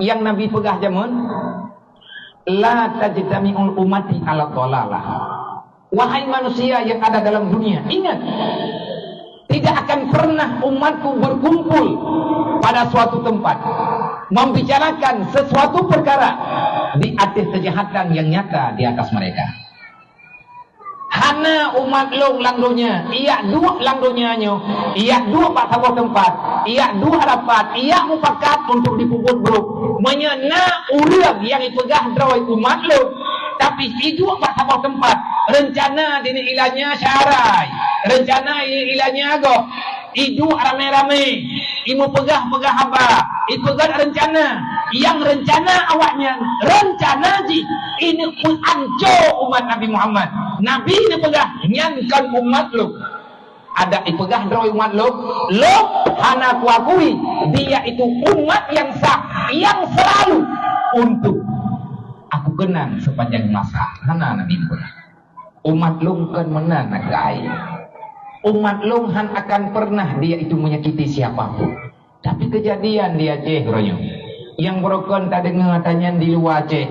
yang Nabi pegah jamun, la tajtami'ul ummati ala dhalalah. Wahai manusia yang ada dalam dunia, ingat, tidak akan pernah umatku berkumpul pada suatu tempat membicarakan sesuatu perkara di atas kejahatan yang nyata di atas mereka. Hana umat long langdonya, ia dua langdonya nyo, ia dua pak sebuah tempat, ia dua rapat, ia mufakat untuk dipuput bro. Menyena urang yang dipegah droi umat long, tapi itu pak sebuah tempat. Rencana dini ilahnya syarai, rencana ilahnya ago, itu rame-rame, imu pegah apa, itu pegah rencana, yang rencana awaknya, rencana ji, ini ancur umat Nabi Muhammad. Nabi ini pegah nyankan umat lu. Ada ipegah droi umat lu. Lu hana kuakui dia itu umat yang sah, yang selalu untuk aku kenang sepanjang masa. Hana Nabi pegah. Umat lu kan menang nagai. Umat lu han akan pernah dia itu menyakiti siapapun. Tapi kejadian dia Aceh ronyo. Yang berokon tak dengar tanya di luar Aceh.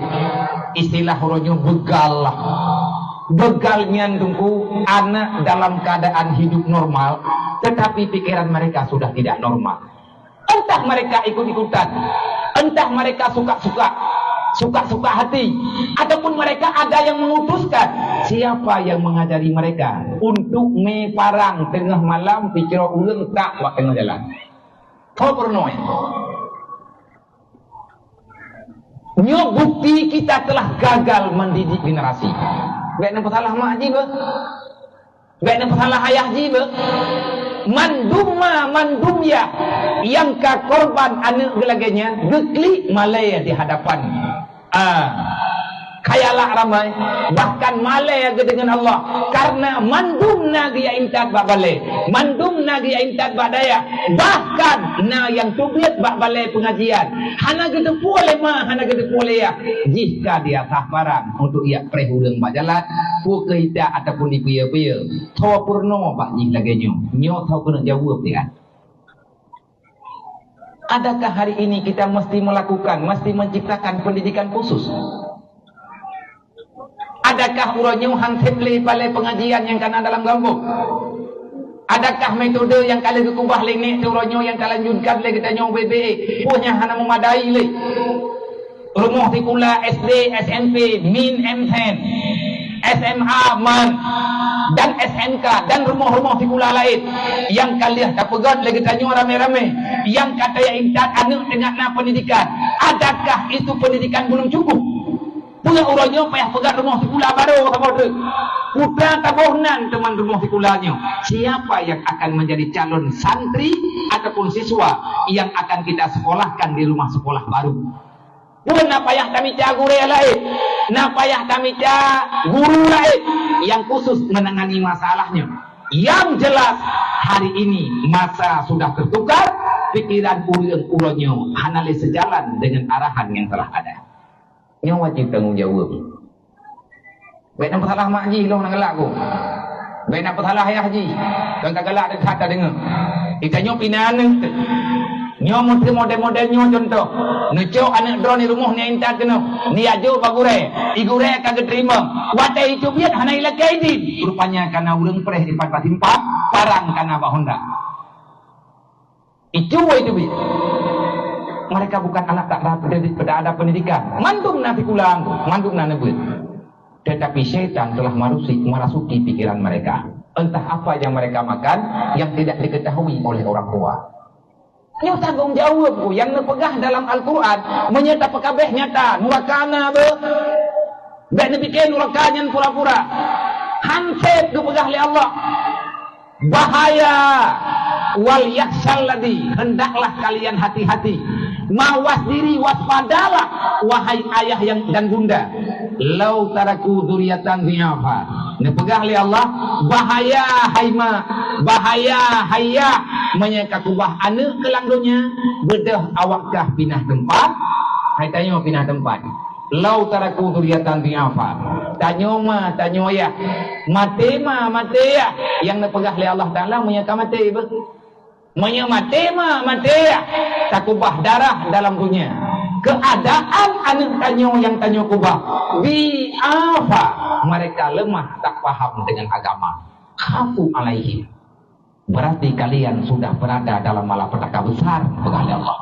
Istilah ronyo begal lah. Begalnya tunggu anak dalam keadaan hidup normal, tetapi pikiran mereka sudah tidak normal. Entah mereka ikut-ikutan, entah mereka suka-suka hati, ataupun mereka ada yang mengutuskan. Siapa yang mengajari mereka untuk meparang tengah malam pikir ulang tak waktu tengah jalan? Kau pernah? Nyo bukti kita telah gagal mendidik generasi. Baik nampak salah mak ji be. Baik nampak salah ayah ji be. Mandumya yang ka korban anak gelaganya gekli malaya di hadapan. Kayalah ramai, bahkan malaya dengan Allah karena mandumna dia intat bak balai, mandumna dia intat bak daya, bahkan na yang tubiat bak balai pengajian hana gede boleh mah, hana gede boleh ya jika dia sah barang untuk ia prehurang bak jalan pu keita ataupun di pia-pia thaw purno bak jih lagi nyo thaw kena jawab dia. Adakah hari ini kita mesti menciptakan pendidikan khusus? Adakah uronyo hanteple balai pengajian yang kena dalam gambung? Adakah metode yang kalian kekubah lengek uronyo yang kalian lanjutkan lagi kita nyong BBE punya hana memadai le? Rumah tikula SD, SMP, MIN, M10, SMA, MAN dan SMK dan rumah-rumah tikula lain yang kalian tak pegat lagi tanya rame-rame yang kata yang intat anak dengan pendidikan. Adakah itu pendidikan belum cukup? Punya orangnya payah pegat rumah sikula baru sama tu. Putra tabuhnan teman rumah sikulanya. Siapa yang akan menjadi calon santri ataupun siswa yang akan kita sekolahkan di rumah sekolah baru? Bukan nak payah tamica guru lain, nak payah tamica guru lain yang khusus menangani masalahnya. Yang jelas hari ini masa sudah tertukar, pikiran urang-urangnya hanali sejalan dengan arahan yang telah ada. Yang wajib tanggung jawab. Baik nak salah mak ji long nak gelak aku. Baik nak salah ayah ji. Dan tak gelak dekat tak dengar. Kita nyo pinan nyo model-model nyo contoh. Necok anak drone di rumah ni intat kena. Ni ajo bagure. Igure kagak terima. Watai itu biat hana ila kaidi. Rupanya karena urang preh di pat timpa parang kana ba Honda. Itu biat. Mereka bukan anak tak ada pendidikan. Mandum nanti pulang, mandum nanti buat. Tetapi syaitan telah merasuki pikiran mereka. Entah apa yang mereka makan yang tidak diketahui oleh orang tua. Ini tanggung jawab yang nepegah dalam Al-Quran menyata pekabeh nyata nurakana be. Baik dibikin nurakanyan pura-pura. Hansip dipegah oleh Allah. Bahaya wal yaksal ladhi, hendaklah kalian hati-hati. Mawas diri, waspadalah wahai ayah yang dan bunda. Lau taraku dzurriatan dhi'afa. Nepegah oleh Allah, bahaya haima, bahaya hayya menyekakubah anak kelangdonya bedah awakkah pindah tempat. Hai tanya pindah tempat. Lau taraku dzurriatan dhi'afa. Tanyo ya. Mate ya. Yang nepegah oleh Allah Taala menyeka mate be. Mate ya. Takubah darah dalam dunia. keadaan anak tanyo yang tanyo kubah di apa mereka lemah tak paham dengan agama, khafu alaihim, berarti kalian sudah berada dalam malapetaka besar kepada Allah.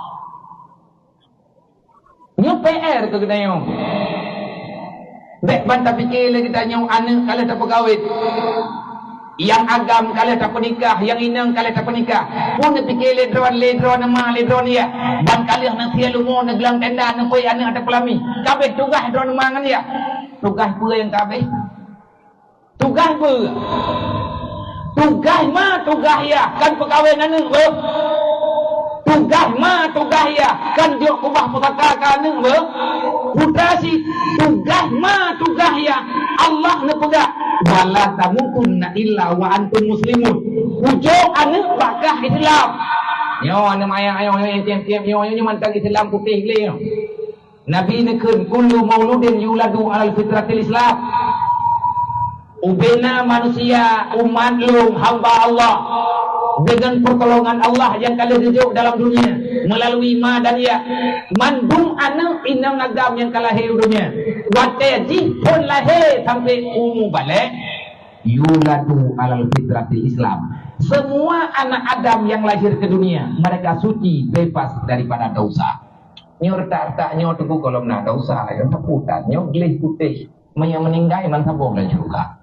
Nyo PR ke kita nyo. Dek bantah fikir lagi tanya anak kalian tak berkahwin. Yang agam kalian tak pernikah, yang inang kalian tak pernikah. Pun fikir ledron nama ledron ya. Dan kalian nak sia lumo nak gelang tenda nak koi anak ada pelami. Kabeh tugas dron mangan ya. Tugas apa yang kabeh? Tugas apa? Tugas ma tugas ya kan perkahwin anak ber. Tugas ma tugas ya kan dia kubah pusaka anak ber. Putrasi tugas ma tugas ya Allah nak pegang. Wala tamutunna illa wa antum muslimun. Ujung anak bakah Islam. Yo anak maya ayo tiap-tiap yo mantang Islam putih le. Nabi nekeun kullu mauludin yuladu alal fitratil Islam. Ubena manusia umat lu hamba Allah dengan pertolongan Allah yang kalian hidup dalam dunia melalui ma dan ya mandum anak inang agam yang kalahir dunia wateji pun lahir sampai balik yuladu alal fitratil Islam. Semua anak Adam yang lahir ke dunia mereka suci bebas daripada dosa. Nyor tak nyor tuku kolom na dosa ya taputan nyor gelih putih meninggal man sabong dan juga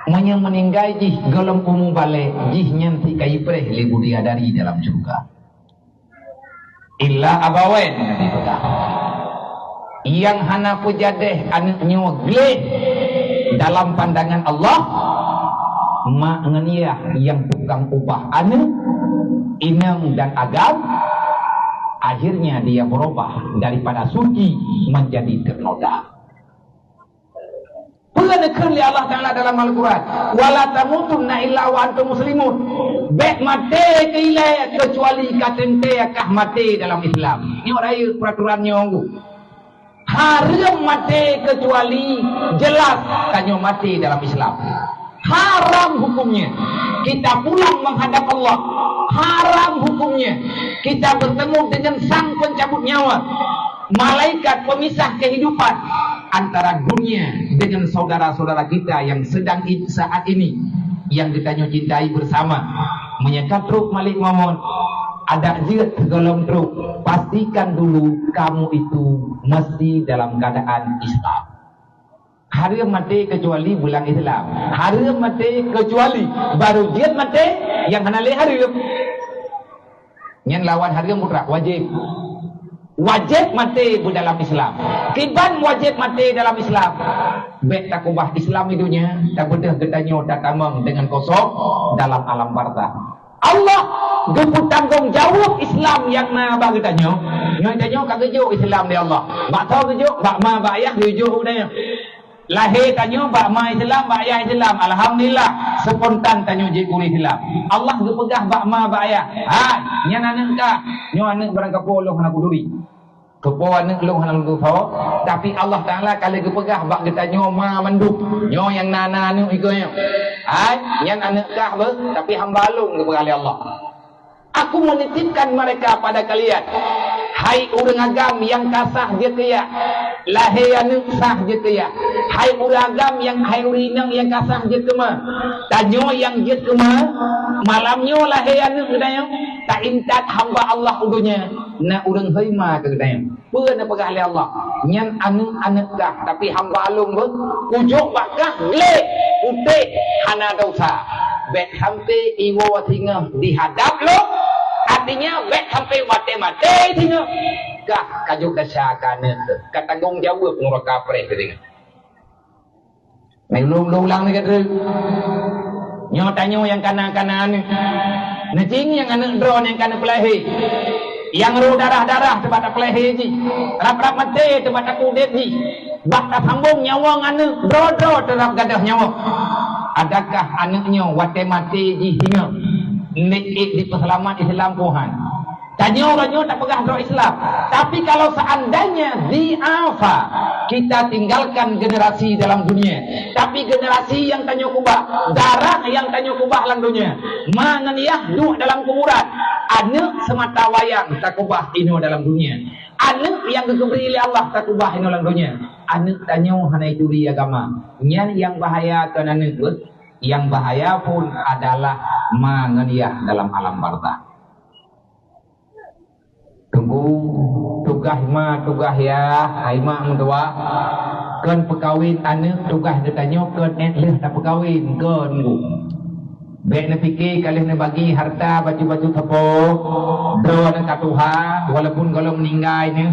yang meninggal jih golong balik jih nyanti kai preh lebu dia dari dalam surga illa abawen nanti kata yang hana pujadeh anak nyogle dalam pandangan Allah ma ngeniah yang tukang ubah anak inam dan agam akhirnya dia berubah daripada suci menjadi ternoda. Penekan oleh Allah Ta'ala dalam Al-Quran wala tamutunna illa wa antum muslimun. Bek mati ke ilai kecuali katente akah mati dalam Islam. Ini raya peraturannya onggu. Haram mati kecuali jelas kanyo mati dalam Islam. Haram hukumnya kita pulang menghadap Allah. Haram hukumnya kita bertemu dengan sang pencabut nyawa, malaikat pemisah kehidupan antara dunia dengan saudara-saudara kita yang sedang saat ini yang kita cintai bersama. Menyekat truk Malik Mamon ada jirat golong truk, pastikan dulu kamu itu mesti dalam keadaan Islam. Hari mati kecuali bulan Islam. Hari mati kecuali baru jirat mati yang hanale hari yang lawan hari mutlak wajib mati dalam Islam. Kiban wajib mati dalam Islam. Bek tak ubah Islam idunya, tak bedah getanyo tak tamang dengan kosong dalam alam barzah. Allah geput tanggung jawab Islam yang na bagi tanyo. Nyoy tanyo kagejo Islam dia Allah. Bak tahu gejo, bak ma bak ayah gejo dia. Lahir tanyo bak ma Islam, bak ayah Islam. Alhamdulillah spontan tanyo je kuri Islam. Allah gepegah bak ma bak ayah. Ha, nyan anak ka, nyo anak barang kapolo hana kuduri. Kepo anak lu hana lu tho, tapi Allah Taala kalau gepegah bak kita nyo ma manduk. Nyo yang nana nu ikonya. Ha, nyan anak ka be, tapi hamba lu gepegah Allah. Aku menitipkan mereka pada kalian. Hai urang agam yang kasah je kaya, lahir anu sah je kaya. Hai urang agam yang hai urinang yang kasah je kema. Tanyo yang je kema, malamnyo lahir anu kedaya. Tak intat hamba Allah udunya. Na urang haima ke kedaya. Peun apa kali Allah? Nyan anu anak dah, tapi hamba alung be ujuk bakah le utek hana dosa. Bek sampai iwo singa dihadap lo. Artinya bek sampai mati-mati tinggal kah kajuk kesyakan katanggung jawab ngurang kapre keting. Mai ulang ni kata nyo tanyo yang kanan-kanan ni. Necing yang anak drone yang kanan pelahi. Yang ru darah-darah tempat pelahi ji. Rap-rap mati tempat kudet ji. Bak tak sambung nyawa anak dro-dro terap gadah nyawa. Adakah anaknya wate mati ji hingga nikik di peselamat Islam Tuhan. Tanya orangnya tak pegah doa Islam. Tapi kalau seandainya diafa, kita tinggalkan generasi dalam dunia. Tapi generasi yang tanya kubah, darah yang tanya kubah dalam dunia. Manganiah duduk dalam kuburan. Anak semata wayang tak kubah ino dalam dunia. Anak yang diberi oleh Allah tak kubah ino dalam dunia. Anak tanya hana itu agama. Yang bahaya kan anak pun. Yang bahaya pun adalah manganiah dalam alam barzah. Tunggu tugas ya aima mentua kan perkawin anak tugas dia tanya kan leh tak perkawin kan baik nak fikir kalau nak bagi harta baju-baju tepo doa nak katuha walaupun kalau meninggal ni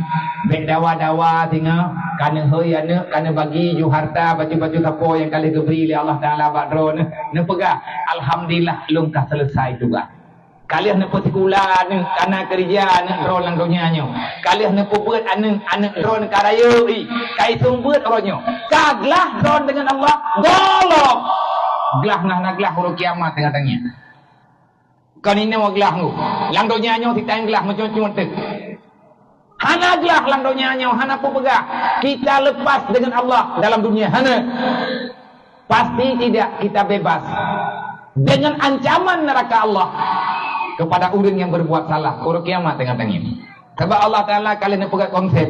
baik dawa-dawa tinggal kana hoi anak kana bagi ju harta baju-baju tepo yang kali diberi oleh Allah Taala badro nak pegah alhamdulillah belum dah selesai juga. Kalian nak sekolah ni karena kerja ni ron lang donyanya. Kalian nak buat anak ron karaya kai sumber orangnya. Kaglah ron dengan Allah golok. Gelah nak gelah huruf kiamat tengah-tengah. Kan ini wa gelah tu. Lang donyanya ditang gelah macam tek. Hana gelah lang donyanya, hana pegah. Kita lepas dengan Allah dalam dunia hana. Pasti tidak kita bebas dengan ancaman neraka Allah kepada orang yang berbuat salah huruf kiamat tengah-tengah. Sebab Allah Ta'ala kalian nak pegang konsep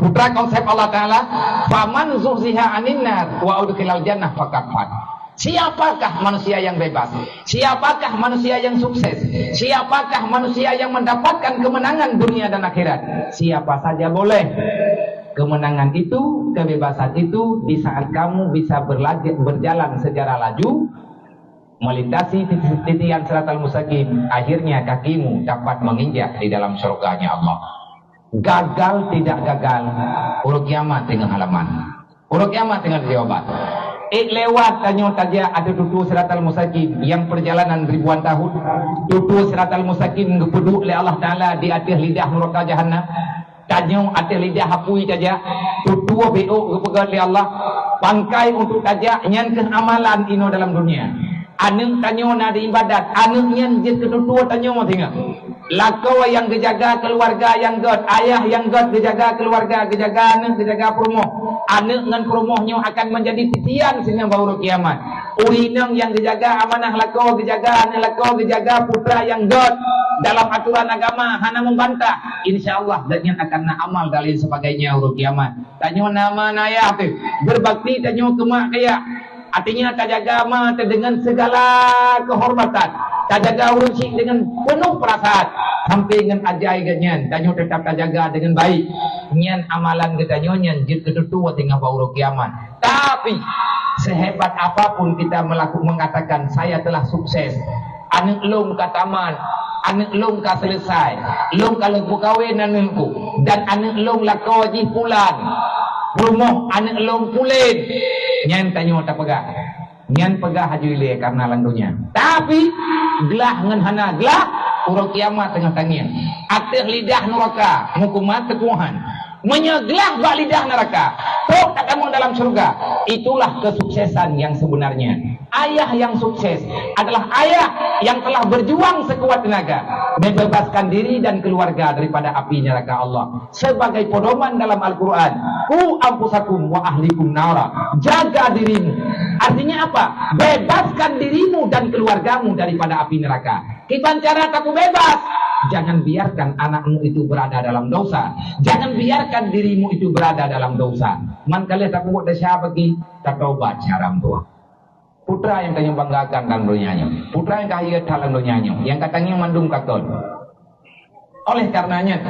putra konsep Allah Ta'ala faman zuhziha anin nar wa udkhilal jannah faqad faz. Siapakah manusia yang bebas? Siapakah manusia yang sukses? Siapakah manusia yang mendapatkan kemenangan dunia dan akhirat? Siapa saja boleh. Kemenangan itu, kebebasan itu di saat kamu bisa berjalan secara laju melintasi titian siratal mustaqim, akhirnya kakimu dapat menginjak di dalam surganya Allah. Gagal tidak gagal, huruf kiamat dengan halaman, huruf kiamat dengan jawaban. Lewat tanya saja ada tutu siratal mustaqim yang perjalanan ribuan tahun, tutu siratal mustaqim ngepeduk oleh Allah Taala di atas lidah neraka jahannam. Tanya atas lidah hapui saja, tutu beok kepegang oleh Allah, pangkai untuk saja nyan amalan ino dalam dunia. Anak tanya nak ada ibadat, anak yang je kedua tanya mau tengok. Lakau yang kejaga keluarga yang god, ayah yang god kejaga keluarga, kejaga anak, kejaga perumoh. Anak dengan perumohnya akan menjadi titian sehingga baru kiamat. Urinang yang kejaga amanah lakau kejaga, anak lakau kejaga putra yang god dalam aturan agama hana membantah. InsyaAllah dan yang akan nak amal dalil sebagainya huruf kiamat. Tanya nama ayah tu, berbakti tanya ke mak kaya. Artinya tak jaga agama dengan segala kehormatan, tak jaga urusi dengan penuh perasaan, sampai dengan ajaibnya, tanyo tetap tak jaga dengan baik. Nyan amalan ketanyo nyan jid ketutua tinggal bauru kiamat. Tapi sehebat apapun kita mengatakan saya telah sukses, anak lom ka taman, anak lom ka selesai, lom kalau berkahwin anakku, dan anak lom lakau ji pulan, rumah anak lom pulin. Nyan tanyo tak pegah. Nyan pegah haji le karena landunya. Tapi gelah ngan hana gelah urut kiamat tengah-tengah. Atas lidah neraka hukumat Tuhan. Menyegelah bak lidah neraka. Tok tak kamu dalam surga. Itulah kesuksesan yang sebenarnya. Ayah yang sukses adalah ayah yang telah berjuang sekuat tenaga membebaskan diri dan keluarga daripada api neraka Allah. Sebagai pedoman dalam Al-Quran, ku ampusakum wa ahlikum nara. Jaga dirimu. Artinya apa? Bebaskan dirimu dan keluargamu daripada api neraka. Kiban cara kamu bebas? Jangan biarkan anakmu itu berada dalam dosa. Jangan biarkan dirimu itu berada dalam dosa. Man kalian tak buat dasya bagi tak taubat syaram tua. Putra yang tanya banggakan dalam dunianya, putra yang kaya dalam dunianya, yang katanya mandum kakon. Oleh karenanya,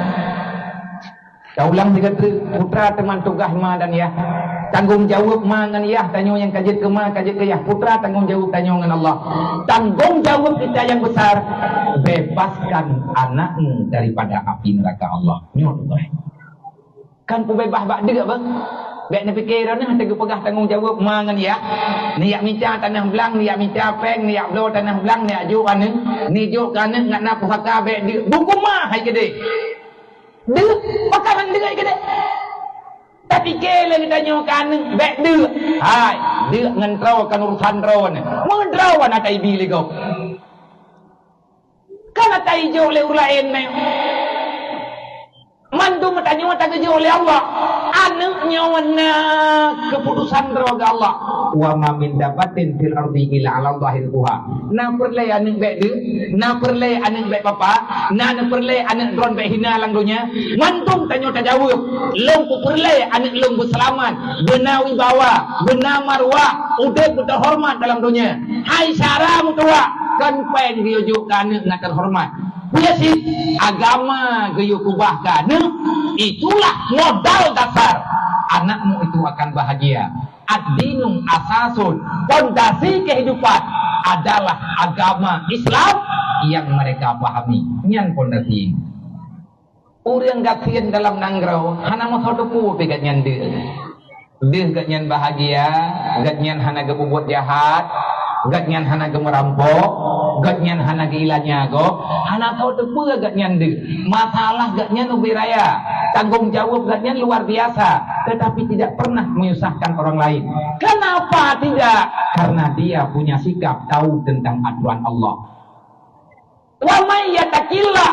daulang tiga putra teman tugas ma dan ya, tanggung jawab ma dengan ya, tanya yang kajet ke ma, kajet ke ya, putra tanggung jawab tanya dengan Allah. Tanggung jawab kita yang besar, bebaskan anakmu daripada api neraka Allah. Kan pebebas bak dia bang. Baik nak fikir dah ni pegah tanggung jawab mangan ya. Niat minta tanah belang, niat minta peng, niat blow tanah belang, niat juk ane, ni juk kana ngak nak pusaka baik dia. Buku mah hai gede. Dia pakaran dia gede. Tak fikir lagi tanya kana baik dia. Hai, dia ngan trau kan urusan trau ni. Mendraw ana tai bi lego. Kana tai jo le ulain ne. Mandu matanya mata ke oleh Allah. Anaknya wana keputusan roga Allah. Wa ma min dabatin fil ardi illa 'ala Allahi rizquha. Na perle anak baik dia, na perle anak baik papa, na perle anak drone baik hina lang dunia. Mantung tanya tajawab. Long ku perle anak long berselamat, benar wibawa, benar marwah, udah berhormat dalam dunia. Hai Sarah mutua, kan pen dia juga anak nak terhormat. Punya sih agama gayuk kubahkan, itulah modal dasar anakmu itu akan bahagia. Ad-dinum asasun, fondasi kehidupan adalah agama Islam yang mereka pahami. Nyan fondasi. Orang gakian dalam nangrau, hana mau tahu tu pegat nyan dia gat nyan bahagia, gat nyan hana gebuat jahat. Gat nyan hana ge merampok, gat nyan hana ge ilanya go, hana tahu tepu gat nyan de. Masalah gat nyan ubi raya, tanggung jawab gat nyan luar biasa, tetapi tidak pernah menyusahkan orang lain. Kenapa tidak? Karena dia punya sikap tahu tentang aturan Allah. Wa may yattaqillah,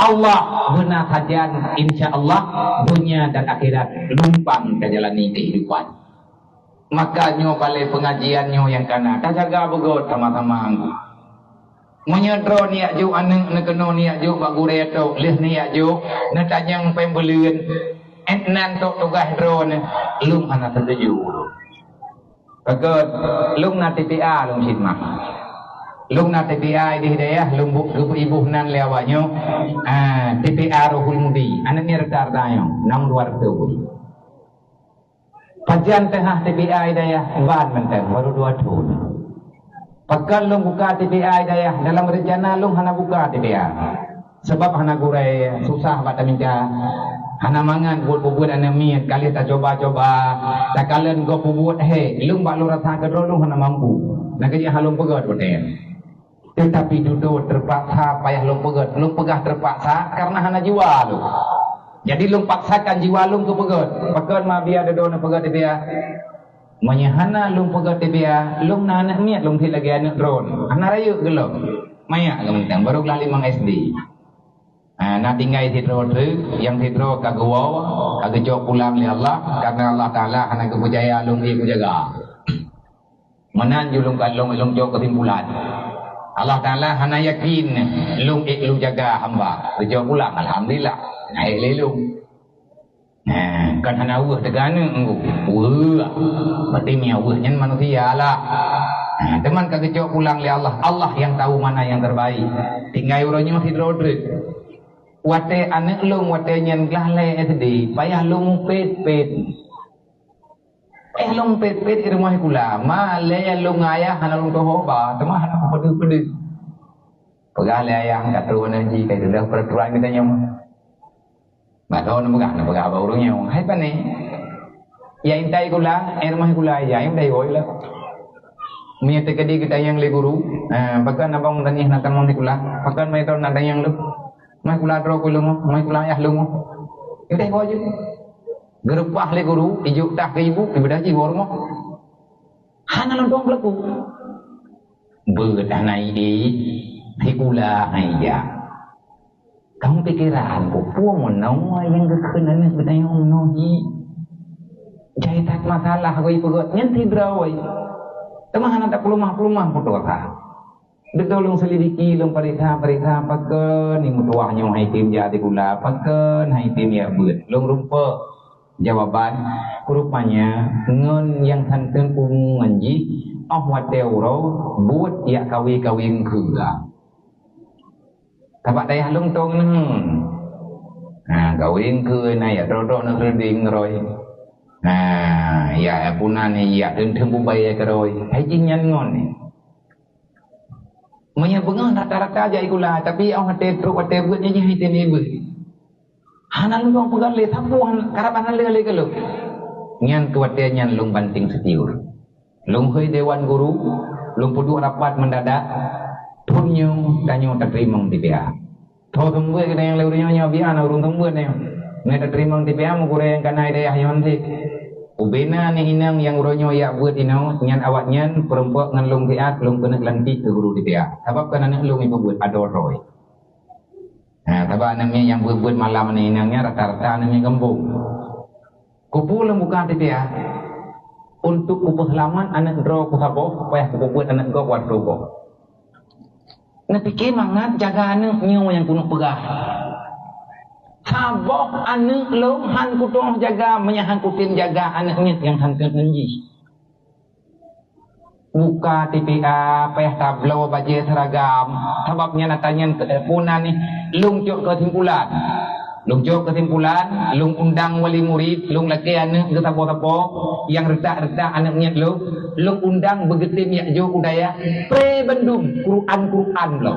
Allah benar saja insya Allah dunia dan akhirat lumpang ke jalani kehidupan. Maka nyo balik pengajian nyo yang kana tak jaga begot sama-sama anggu menyedro niak ju aneng nekeno niak ju bak gure to lih niak ju netanyang pembelian entnan to tugas drone lung ana tertuju begot lung na TPA lung sidmah lung na TPA di hidayah lung bu ibu nan lewawnyo TPA Rohul Mudi anak ni retar dayo nang 200 Pajian tengah TPA Hidayah ban menteng baru 2 tahun. Pakal long buka TPA Hidayah dalam rencana long hana buka TPA. Sebab hana gurai susah bata minta. Hana mangan buat anemiat kali tak coba-coba. Tak kalen go buat long bak lu rasa kedro long hana mampu. Nak kerja halong pegat boten. Tetapi duduk terpaksa payah long pegah terpaksa karena hana jiwa lu. Jadi lung paksakan jiwa lung ke pegot. Pegot mah biar ada dona pegot dia. Menyahana lung pegot dia. Lung na anak miat lung lagi anak drone. Anak rayu gelok. Maya kementang baru kelas 5 SD. Nah tinggal hidro yang hidro kagawau kagajok pulang li Allah karena Allah Taala anak kebujaya lung ibu jaga. Menan julung kalung lung jok kesimpulan. Allah Taala hana yakin lung jaga hamba. Kejok pulang alhamdulillah. Naik lelung. Kan hana awah tegana enggu. Berarti mi awahnya manusia lah. Teman kagecok pulang li Allah. Allah yang tahu mana yang terbaik. Tinggal uronyo hidrodrik. Wate anak lung wate nyen glahle SD. Payah lung pet. Lung pet di rumah kula. Ma le lung ayah hana lung tohoba. Teman hana pedu. Pegah le ayah kat ruana ji kai dah peraturan kita nyom. Bato na baga ba urang yung hay pa ni ya intay ko la rumah kula ya yung dai hoy la mi te kadi kita yang le guru pagka na bang tanya na tamong ni kula pagka may tor na yang lu may kula tro ko lumo may kula ya lumo yung dai hoy gerupah le guru ijuk tak ke ibu ibadah ji wor mo hana lontong laku bedah nai di kula ya kamu pikiran puang menau yang kekena ni sebenarnya ono hi jai tak masalah kau ipogot nyen tidrawai temah anak tak pelumah foto ka betulung selidiki lung parikha paken ni mutuah nyo hai tim jadi kula paken hai tim ya beut lung rumpa jawaban rupanya ngon yang santen pung nganji wateu ro buat ya kawin kura Kapak daya lung tong neng. Kawin ke na ya rodok nak reding roy. Ya punan ya dendeng bubai ke roy. Hai jinyan ngon ni. Maya bengang rata-rata aja ikulah tapi au hate truk hate buat nyi hate ni bu. Hanan lung pegang le tapuan karapan le ke lu. Nyan kuate nyan lung banting setiur. Lung hoi dewan guru, lung pudu rapat mendadak. Tunyo danyo tak terima dia. Tahu tunggu kita yang lewatnya nyabian urung tunggu ni. Ni tak terima dia mu kurang kana ide ahyon si. Ubena ni hinang yang uronyo ya buat inau nyan awaknya perempuan ngalung dia belum kena lantik ke guru dia. Sebab kana nak lung ibu buat ador roy. Tapi namanya yang buat malam ni nangnya rata-rata namanya gembung. Kupu lembukan tadi ya. Untuk kupu selamat anak draw ku sabo, payah kupu buat anak go buat robo. Nak fikir mangat jaga anak nyawa yang kuno pegah. Sabo anak lo han kutung jaga, menyahan kutin jaga anaknya yang han kenji. Buka TPA, payah tablo, baca seragam. Sebabnya natanya punan ni, lung cok kesimpulan. Lung cok kesimpulan, lung undang wali murid, lung laki anak ke tapo-tapo, yang retak-retak anaknya lung undang begetim ya jo udaya, pre-bendum, Quran lo.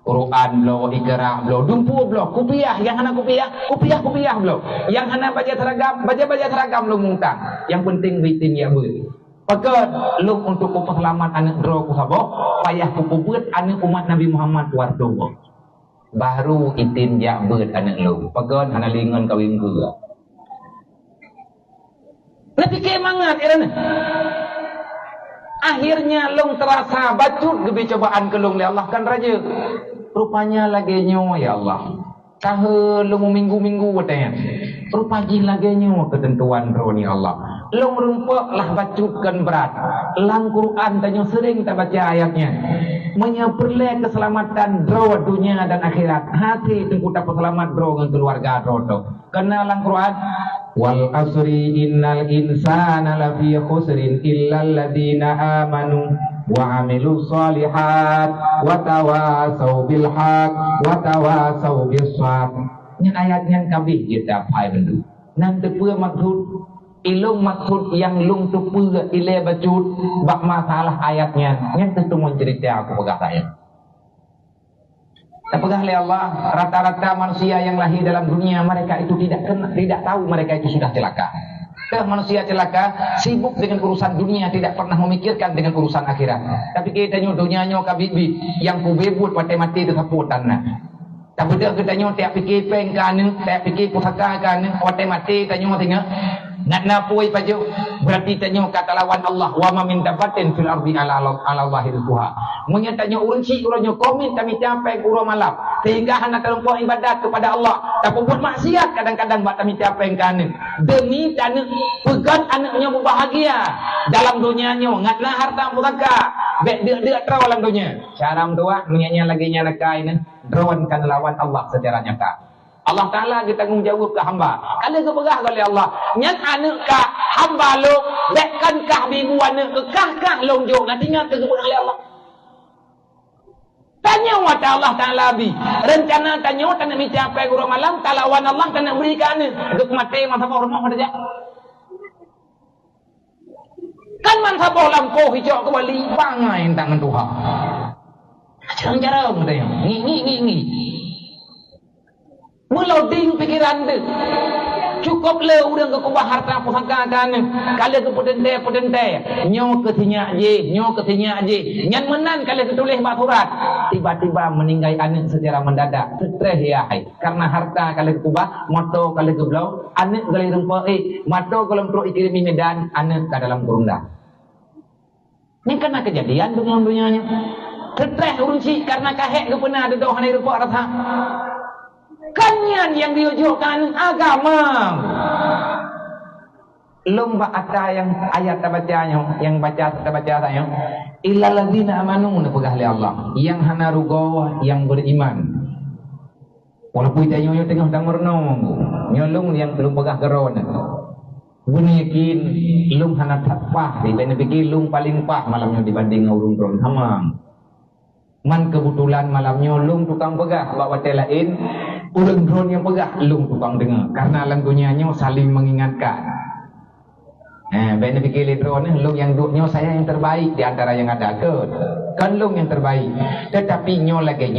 Quran lo, Iqra lo, dumpu lo, kupiah, yang anak kupiah lo. Yang anak baca seragam lo mungtang. Yang penting witin ya ber. Pakat lu untuk selamat anak draw ku sabo, payah ku buat anak umat Nabi Muhammad wardo. Baru itin jak beut anak lu. Pakat hana lingon kawin ke. Nanti ke mangat irana. Akhirnya long terasa bacut gebe cobaan ke long Allah kan raja. Rupanya lagi nyo ya Allah. Tahe lu minggu-minggu weten. Rupaji lagi nyo ketentuan roni Allah. Long rumpuk lah bacutkan berat. Lang Quran tanya sering kita baca ayatnya. Menyeperleh keselamatan draw dunia dan akhirat. Hati tengku dapat selamat draw dengan keluarga draw. Karena lang Quran. Wal asri innal insana lafi khusrin illa alladhina amanu wa amilu salihat wa tawasaw bil haq wa tawasaw bis sabr. Yang ayatnya kabih kita pai bendu. Nanti pua maksud ilung maksud yang lung tupu ile bacut bak masalah ayatnya yang tentu mencerita aku pegah saya. Terpegah oleh Allah, rata-rata manusia yang lahir dalam dunia mereka itu tidak tahu mereka itu sudah celaka. Manusia celaka sibuk dengan urusan dunia, tidak pernah memikirkan dengan urusan akhirat. Tapi kita dunia nyo kabibi yang kubebut pada mati itu saputan nah. Tapi dia kita nyo tiap fikir pengkan, tiap fikir pusaka kan, pada mati tanyo tinggal. Nak napui paju berarti tanya kata lawan Allah wa ma min dabatin fil ardi ala Allahi rizquha. Munya tanya urunci uranyo komen kami capai guru malam sehingga hana terlampau ibadat kepada Allah tapi buat maksiat kadang-kadang buat kami capai kanin demi tanah pegang anaknya berbahagia dalam dunianya ngatna harta pusaka bek dia terau dalam dunia cara tua munya lagi nyalakai ini drawan kan lawan Allah secara nyata. Allah Ta'ala kita tanggungjawab ke hamba. Kalau kepegah oleh Allah. Nyat anak kah hamba lo. Bekkan kah bibu anak kekah long jok. Nantinya kepegah oleh Allah. Tanya wata Allah Ta'ala bi. Rencana tanya tanah mencapai guru malam. Talawan Allah tanah berikan. Untuk mati masa rumah pada jak. Kan masa lampu hijau kembali. Bangai tangan Tuhan. Jarang-jarang katanya. Ngi. Meloding pikiran dia. Cukup le udah ke kubah harta pusaka kan. Kalau ke pedente. Nyo ketinya aje. Nyan menan kalau ketulis surat. Tiba-tiba meninggal anak secara mendadak. Stres ya hai. Karena harta kalau ke kubah, moto kalau ke belau, anak kalau rumput moto kalau pro ikirimi medan, anak ke dalam kurunda. Ini karena kejadian dalam dunianya. Stres urusi karena kahek ke pernah ada doa hari rumput rasa. Kanyan yang diujukan agama. Lomba ada yang ayat terbacanya, yang baca saya. Illal ladzina amanu nepegah oleh Allah. Yang hana rugo yang beriman. Walaupun kita nyonya tengah dang merno, nyolong yang belum pegah geron. Buni yakin lung hana tapah, di bene pikir lung paling pah malamnya dibanding ngurung ron hamang. Man kebetulan malamnya lung tukang pegah bawa lain. Urang drone yang pegah, lung tukang dengar. Karena lagunya saling mengingatkan. Benda fikir drone lung yang duknya saya yang terbaik di antara yang ada ke. Kan lung yang terbaik. Tetapi nyo lagi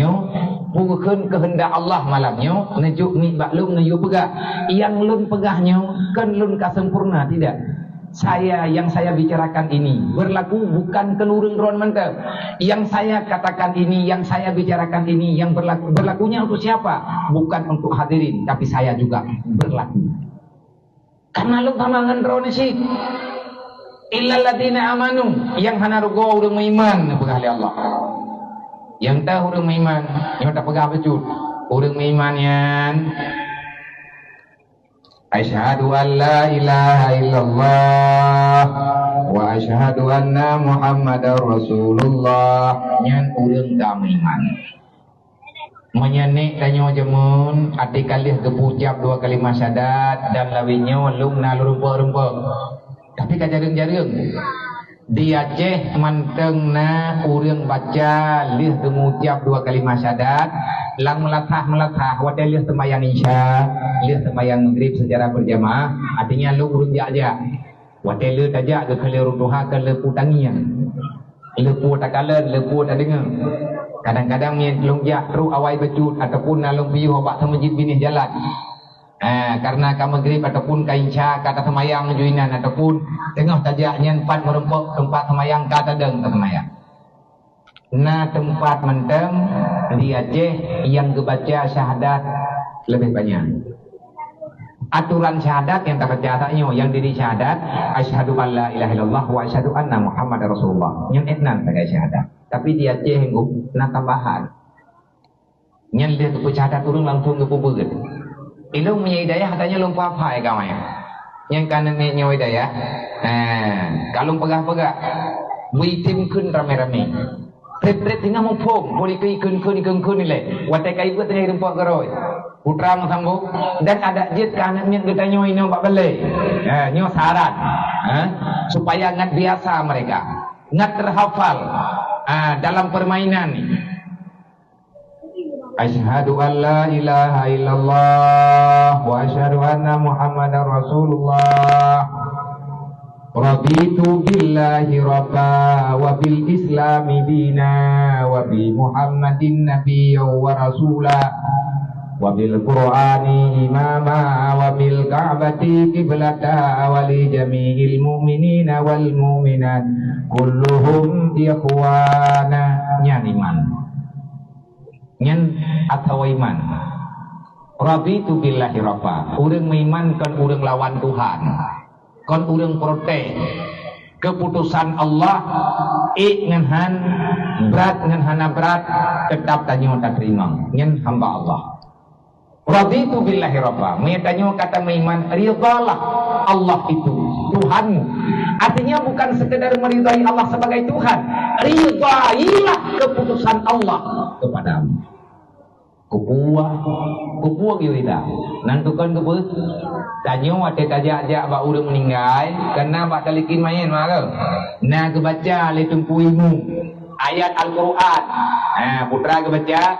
bukan kehendak Allah malamnya. Nejuk ni bak lung nejuk pegah. Yang lung pegahnya kan lung kasempurna tidak. Yang saya bicarakan ini berlaku bukan kelurung drone mantap. Yang saya katakan ini, yang saya bicarakan ini, yang berlakunya untuk siapa? Bukan untuk hadirin, tapi saya juga berlaku. Karena lu tamangan drone sih. Illal ladzina amanu, yang hana rugo urang iman pegah oleh Allah. Yang tahu urang iman, yang tak pegah becut. urang imanyan asyhadu an la ilaha illallah wa asyhadu anna muhammadar rasulullah nyan urang kamiman menyenek tanyo jemun ati kalih kepucap 2 kalimat syahadat dan lawinya lungna rumpa-rumpa tapi kajareng-jareng di Aceh mantengna urang baca lih kemucap 2 kalimat syahadat lang melatah wadai lih sembahyang isya lih sembahyang maghrib secara berjamaah artinya lu urang aja wadai lih tajak ke kali runtuha ke lepu tangian lepu takalan lepu tak dengar kadang-kadang ni longjak terus awai becut ataupun nalong piu bak masjid binih jalan karena ka maghrib ataupun ka isya kata semayang juinan ataupun tengah tajak nyan pat merempok tempat semayang kata deng semayang nah tempat menteng di Aceh yang kebaca syahadat lebih banyak aturan syahadat yang tak tercatatnya yang diri syahadat asyhadu an la ilaha illallah wa asyhadu anna muhammadar rasulullah yang etnan sebagai syahadat tapi di Aceh nak tambahan nyan dia tu syahadat turun langsung ke pubeut ilmu punya hidayah katanya lupa apa ya kawan yang kanan ni nyawa hidayah kalau pegah-pegah witim kun rame-rame Pret-pret tengah mumpung boleh kun ni le watai kai buat tengah rumput geroi putra sambung dan ada jet kanannya kita nyo ini mbak balik nyo syarat supaya ngat biasa mereka ngat terhafal dalam permainan ni asyhadu an la ilaha illallah wa asyhadu anna muhammadar rasulullah raditu billahi rabba wa bil islami dina wa bi muhammadin nabiyya wa rasula wa bil qur'ani imama wa bil ka'bati qiblata wa li jami'il mu'minina wal mu'minat kulluhum ikhwana nyaniman nyen atau iman raditu billahi rabba urang mengimankan urang lawan Tuhan kon urang protes keputusan Allah ngan han berat ngan hana berat tetap tanyo tak terima nyen hamba Allah raditu billahi rabba tanyo kata mengiman ridalah Allah itu Tuhanmu artinya bukan sekedar meridai Allah sebagai Tuhan ridailah keputusan Allah kepadamu kupuah kita nantukan keput tanyo ada tajak-tajak bak urang meninggal karena bak talikin main maka nah kebaca le tumpuimu ayat Al-Quran putra kebaca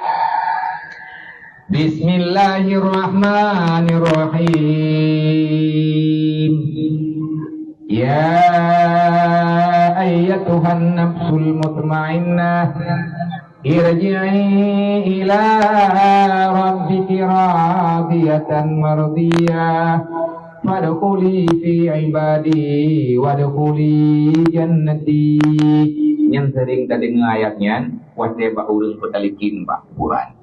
Bismillahirrahmanirrahim ya ayyatuhan nafsul mutmainnah irji'i ila rabbiki radiyatan mardiyah fadkhuli fi ibadi wadkhuli jannati yang sering kita dengar ayatnya wate ba urang petalikin ba Quran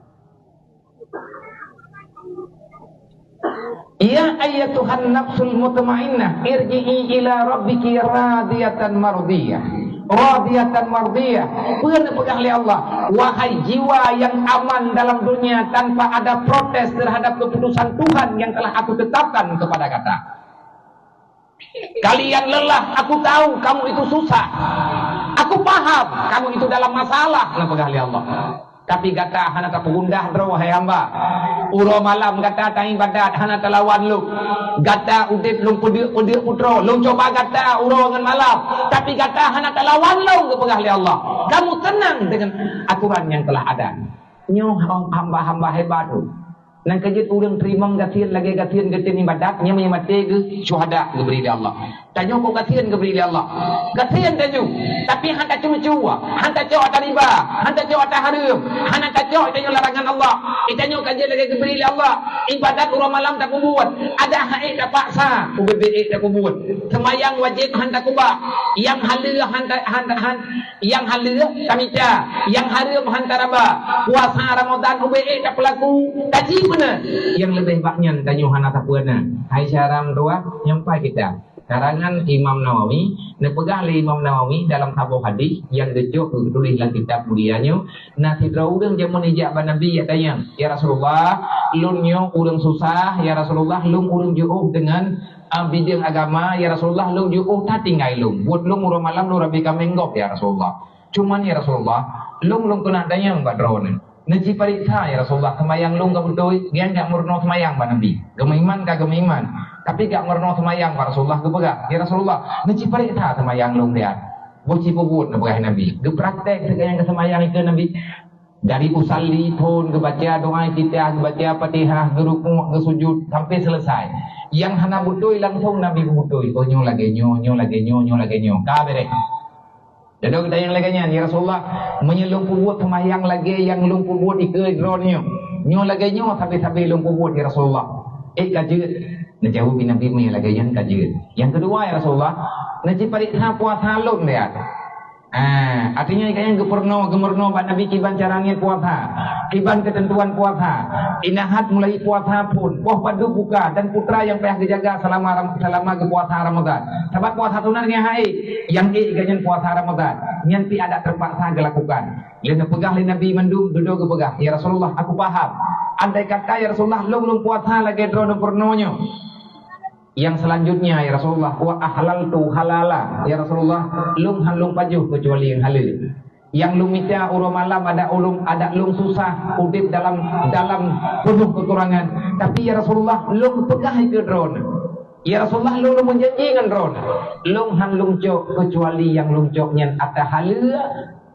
ya ayyatuhan nafsul mutmainnah irji'i ila rabbiki radiyatan mardiyah radiyatan mardiyah benar pegang oleh Allah wahai jiwa yang aman dalam dunia tanpa ada protes terhadap keputusan Tuhan yang telah aku tetapkan kepada kata kalian lelah aku tahu kamu itu susah aku paham kamu itu dalam masalah benar pegang oleh Allah tapi kata hana tak pengundah dro wahai hamba uro malam kata tang ibadat hana talawan lu kata udip lung pudik putro lung coba kata uro ngan malam tapi kata hana talawan lu kepegah oleh Allah kamu tenang dengan aturan yang telah ada nyo hamba-hamba hebat tu nang kejut urang terima gatian lagi gatian getin ibadat nya mate ke syuhada ke beri Allah tanyo ko gatian ke beri Allah gatian tanyo tapi hanta cuma-cuma hanta cok riba hanta cok haram hanta cok tanyo larangan Allah tanyo kajian lagi ke beri Allah ibadat urang malam tak buat ada haid tak paksa ku bebe tak buat sembayang wajib hanta kubah yang halal yang halal kamita yang haram hanta raba puasa Ramadan ube tak pelaku kaji benar yang lebih banyak tanyo hana tak puana hai syaram doa nyampai kita karangan Imam Nawawi, nepegah oleh Imam Nawawi dalam sebuah hadis yang dijuk tulis dalam kitab mulianya. Nah, si urang jamun ijab Nabi ya tanya, ya Rasulullah, lunyo urang susah, ya Rasulullah, lung urang jauh dengan bidang agama, ya Rasulullah, lung jauh tak tinggal lung. Buat lung urang malam lu rabi kamenggop ya Rasulullah. Cuman ya Rasulullah, lung kena tanya badron. Naji pariksa ya Rasulullah, semayang lung ka betul, gian gak murno semayang ba Nabi. Gemaiman ka gemaiman. Tapi gak murno semayang ba Rasulullah kepegang. Ya Rasulullah, naji pariksa semayang lung dia. Boci pebut na pegang Nabi. Ge praktek sekalian ke semayang itu Nabi. Dari usalli pun ke baca doa kita, ke baca Fatihah, ke rukuk, ke sujud sampai selesai. Yang hana betul langsung Nabi betul. Oh nyo lagi nyo lagi nyo. Ka berek. Dan kita yang laganya, ya Rasulullah, menyelung buat semayang lagi yang lumpuh buat ikut dronnya. Nyo lagi nyo sampai lumpuh buat ya Rasulullah. Kajut, najawab Nabi me lagi yang kajut. Yang kedua ya Rasulullah, naji pariksa puasa lum dia. Artinya kayaknya gemerno Pak Nabi kiban caranya puasa, kiban ketentuan puasa, inahat mulai puasa pun, padu buka dan putra yang payah dijaga selama ke puasa Ramadan. Sebab puasa tunarnya hai, yang ganyan puasa Ramadan, nanti ada terpaksa dilakukan. Lalu pegah Nabi mendung duduk ke pegah, ya Rasulullah aku paham. Andai kata ya Rasulullah belum puasa lagi drono pernonyo. Yang selanjutnya ya Rasulullah, wa ahlaltu halala ya Rasulullah, lung halung pajuh kecuali yang halal. Yang lumita urang malam ada lung susah udip dalam penuh kekurangan. Tapi ya Rasulullah lung pegah ke drone. Ya Rasulullah lung menjanjikan drone. Lung halung cok kecuali yang lung coknya ada halal.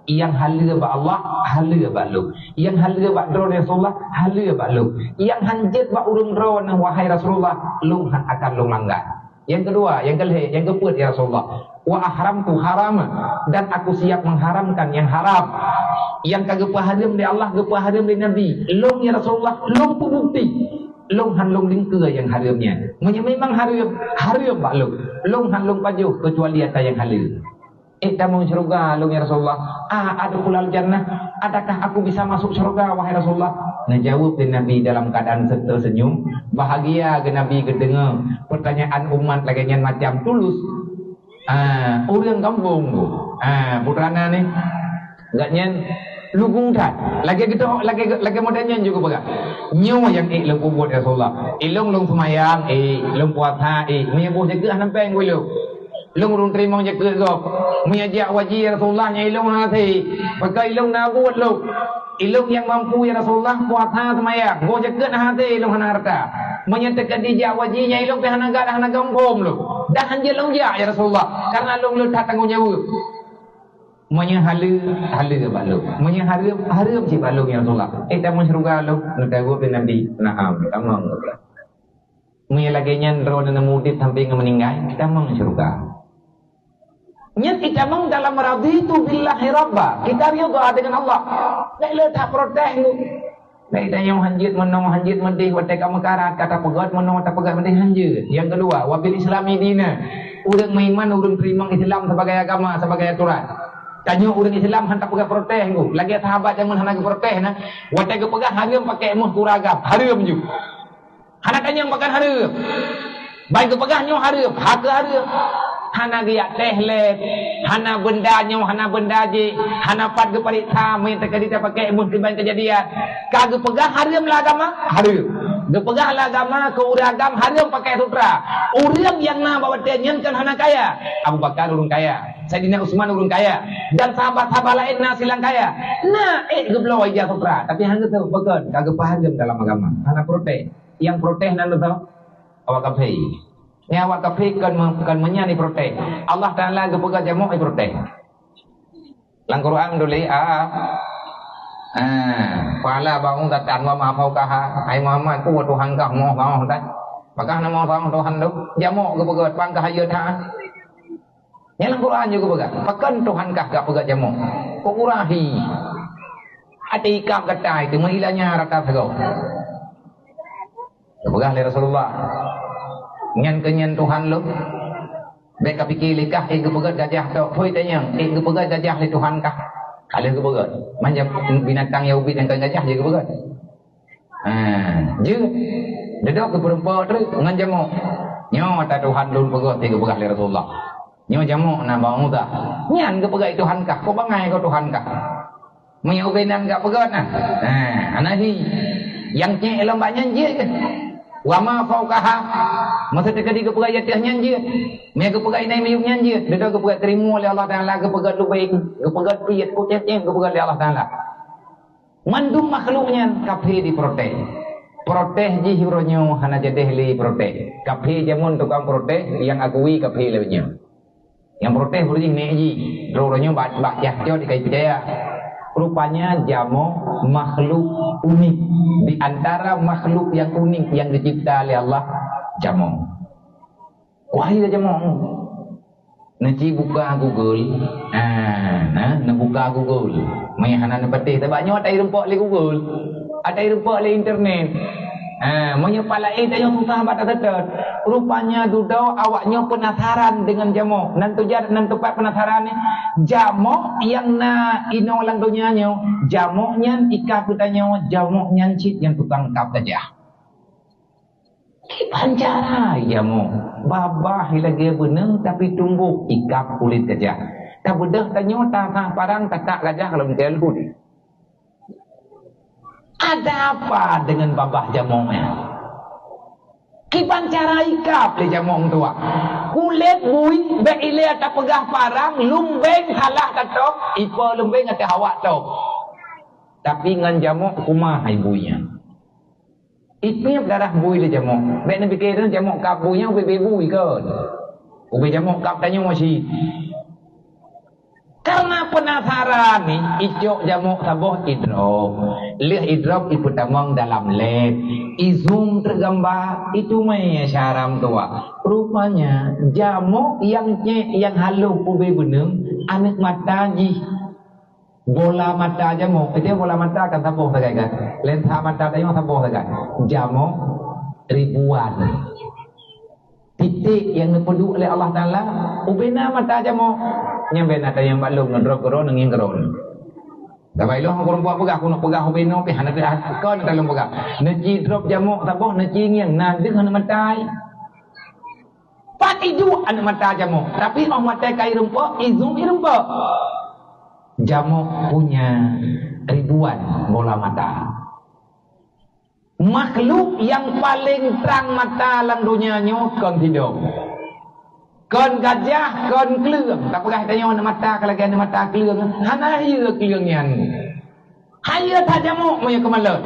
Yang halal ba Allah, halal ba lu. Yang halal ba drone Rasulullah, halal ba lu. Yang hanjit ba urang drone wahai Rasulullah, lung akan lung langgar. Yang kedua, yang keempat ya Rasulullah, wa ahramtu haram, dan aku siap mengharamkan yang haram. Yang kagak haram di Allah, kagak haram di Nabi. Lung ya Rasulullah, lung bukti. Lung lung lingke yang haramnya. Memang haram ba lu. Lung pajuh kecuali ada yang halal. Kamu surga lu ya Rasulullah. Ada pulal jannah. Adakah aku bisa masuk surga wahai Rasulullah? Najawab Nabi dalam keadaan tersenyum. Bahagia ke Nabi kedengar pertanyaan umat lagi yang macam tulus. Orang kampung tu. Putrana ni enggak nyen lugung dah. Lagi modalnya juga pegang. Nyo yang lung buat Rasulullah. Lung semayang, lung puasa, ni buat jaga nampai gue lu. Lung urung terima jaga kau. Mengajak wajib Rasulullah nya ilung hati. Pakai ilung nak buat lu. Ilung yang mampu ya Rasulullah puasa semayang. Go jaga hati ilung hana harta. Menyatakan dijak wajibnya ilung pe hana gak hana gampom lu. Dah hanja lung ya Rasulullah. Karena lung lu tak tanggung jawab. Halu balu. Harum si balu ya Rasulullah. Tak mau surga lu. Lu tahu pe Nabi. Naam, tamam. Lagi nyan ro dan mudit sampai meninggal. Kita mau surga. Nyat kita meng dalam raditu billahi rabba. Kita ridha dengan Allah. Tak letak protes lu. Tak yang hanjit mending watak kamu karat kata pegat tak pegat mending hanjit. Yang kedua, wabil islami dina. Urang beriman, urang terima Islam sebagai agama, sebagai aturan. Tanya urang Islam hantar pegat protes lu. Lagi sahabat yang hendak protes nah. Watak pegat haram pakai emuh kuragam. Haram ju. Hana tanya makan haram. Baik pegahnya haram, hak haram. Hana dia tehlet, hana benda je, hana pat ke pariksa, minta kita pakai musliman kejadian. Kagak pegah haram lah agama, haram. Gepegah lah agama ke uragam haram pakai sutra. Urang yang na bawa tenyan kan hana kaya. Abu Bakar urang kaya, Sayyidina Utsman urang kaya, dan sahabat-sahabat lain na silang kaya. Nah, geblo aja sutra, tapi hanya tu pegan, kagak paham dalam agama. Hana protes. Yang protes nan tahu? Awak kafir. Ni awak kafir kan menyani protes. Allah Taala gepega jamu ai protes. Lang Quran dulu Fala bangun tatan wa ma faukaha ai Muhammad ku Tuhan kah moh kau tak. Maka nama Tuhan tu jamu gepega pangkah ayeut ha. Ni lang Quran juga pega. Pakan Tuhan kah gak pega jamu. Pengurahi. Ada ikam kata itu menghilangnya rata segau. Gepega oleh Rasulullah. Nyan Tuhan lu. Baik pikir likah gepega gajah tok. Hoi tanya, gepega gajah li Tuhan kah? Kalau gepega. Manja binatang yang ubin yang gajah je gepega. Je. Dedok ke perempuan tu ngan jamu. Nyo ta Tuhan dun pegah tiga pegah li Rasulullah. Nyo jamu na bau ta. Nyan ke pegah Tuhan kah? Ko bangai ko Tuhan kah? Maya ubenan gak pegah nah. Anahi yang cek lembak nyanjir ke. Wa ma fauqaha. Masa tekadi ke pegah yatih nyanjir. Maya ke pegah inai mayuk nyanjir. Dia ke pegah terima oleh Allah Taala, ke pegah lubai, ke pegah piyat ko cek ke pegah oleh Allah Taala. Mandum makhluknya kafir diprotes. Protes ji hironyo hana jadeh li protes. Kafir jamun tukang protes yang akui kafir lebihnya. Yang protes berjing neji. Roronyo bak jahjo dikai percaya. Rupanya jamu makhluk unik. Di antara makhluk yang unik yang dicipta oleh Allah, jamu. Wahai jamu. Nanti buka Google. Buka Google. Mayahana nepatih. Tabaknya ada rumput di Google. Ada rumput di internet. Menyepalai dia susah baca tetet. Rupanya duduk awaknya penasaran dengan jamu. Nanti tempat penasaran ni. Jamu yang na ino lang dunia nyo. Jamu nyan ikah putanya. Jamu nyan cit yang tukang kap saja. Pancara jamu. Babah lagi benang tapi tumbuh ikap kulit saja. Tak bedah tanya tak parang tak gajah kalau mentelpon. Ada apa dengan babah jamongnya? Kipan cara ikap le jamong tua. Kulit bui be ile tak pegah parang lumbeng halah tatok, ipo lumbeng ate hawak tok. Tapi ngan jamok kumah hai buinya. Ipiap darah bui le jamok. Be nabi kira jamok kap buinya be bui kan. Ubi jamok kap tanya masih. Karena penasaran ni, icok jamuk tabuh idrop. Lihat idrop ibu tamang dalam lab. Izum tergambar, itu maya syaram tua. Rupanya jamuk yang halu ubi benung, anak mata ji. Bola mata jamuk. Itu bola mata akan tabuh tak kan? Lensa mata tayong tabuh tak kan? Jamuk ribuan. Titik yang dipeduk oleh Allah Ta'ala, ubina mata jamuk. Nyampe nata yang balung ngendrok keron nengin keron. Dapat lo orang buat pegah, kuno pegah ubino, pihak nanti kau nanti dalam pegah. Neci drop jamuk, taboh neci yang nanti kena matai. Pat itu anak mata jamuk, tapi orang mata kai rumput, izum rumput. Jamuk punya ribuan bola mata. Makhluk yang paling terang mata dalam dunia nyo kon hidup. Kon gajah, kon keleng. Tak pernah tanya nak mata kalau ada mata keleng. Hana ya kelengnya. Haya tak jamuk moya kemalan.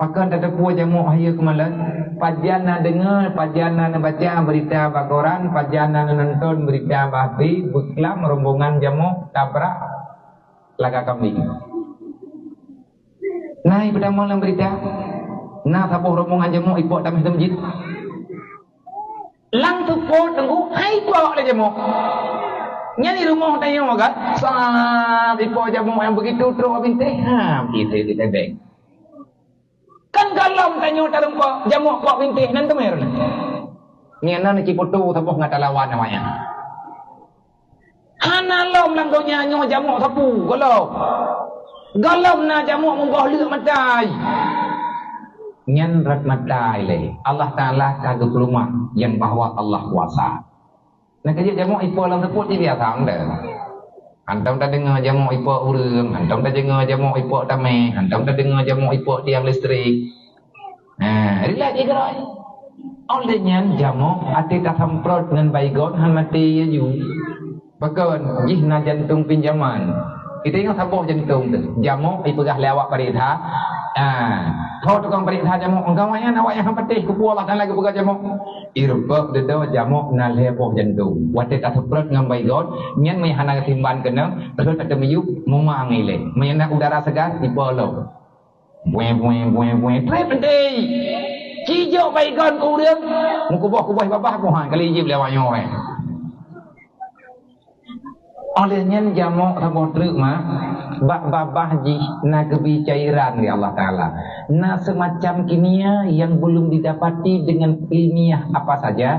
Pakan tak ada puas jamuk haya kemalan. Pajana dengar, pajana baca berita bakoran, pajana nonton berita babi, beklam rombongan jamuk tabrak laga kambing. Naik pertama dalam berita. Nah tabuh rombongan jamuk ipok dalam masjid. Lang tu po tenggu hai po le jamuk. Nyani rumah tanya kan? Sat ipo jamuk yang begitu teruk binteh. Kita beng. Kan galam tanya tarum po jamuk po binteh nan tu mer. Nyana ni ciputu tabuh ngata lawan namanya. Hana lom lang donya nyo jamuk sapu galau. Galau na jamuk munggoh liuk matai. Nyan rat matai le. Allah Ta'ala kagak rumah yang bahwa Allah kuasa. Nak kerja jamuk ipo lang seput di biasa anda. Antam tak dengar jamuk ipo urang, antam tak dengar jamuk ipo tameh, antam tak dengar jamuk ipo tiang listrik. Relax je gerai. Oleh nyan jamuk ati tak semprot dengan baygon han mati ya ju. Bakon jihna jantung pinjaman. Kita ingat sabuh jantung tu. Jamuk ipegah lewat perintah. Kau tukang perintah jamuk. Engkau yang awak yang patih kupu Allah dan lagi pegah jamuk. Irupok dedo jamuk na leboh jantung. Wate tak seprot dengan baygon. Nyan mayhana ketimban kena. Terus tak temiyuk memang ile. Mayana udara segar ipolo. Buih. Trip penting. Cijok baygon kurang. Mukubuh babah puhan kali jib lewat nyoy. Olehnya jamuk tabuh truk mah babah ji na kebi cairan di Allah Ta'ala. Na semacam kimia yang belum didapati dengan ilmiah apa saja.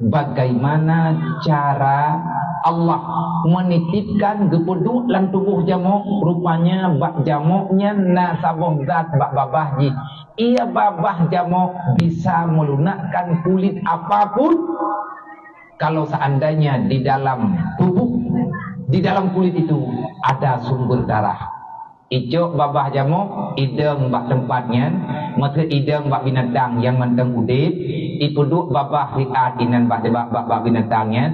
Bagaimana cara Allah menitipkan gepeduk dalam tubuh jamuk, rupanya bak jamuknya nasabah zat bak babah ji. Ia babah jamuk bisa melunakkan kulit apapun kalau seandainya di dalam tubuh, di dalam kulit itu ada sumber darah. Icuk babah jamuk, ideng bak tempatnya, maka ideng bak binatang yang menteng udip, ipuduk babah liat inan bak binatangnya,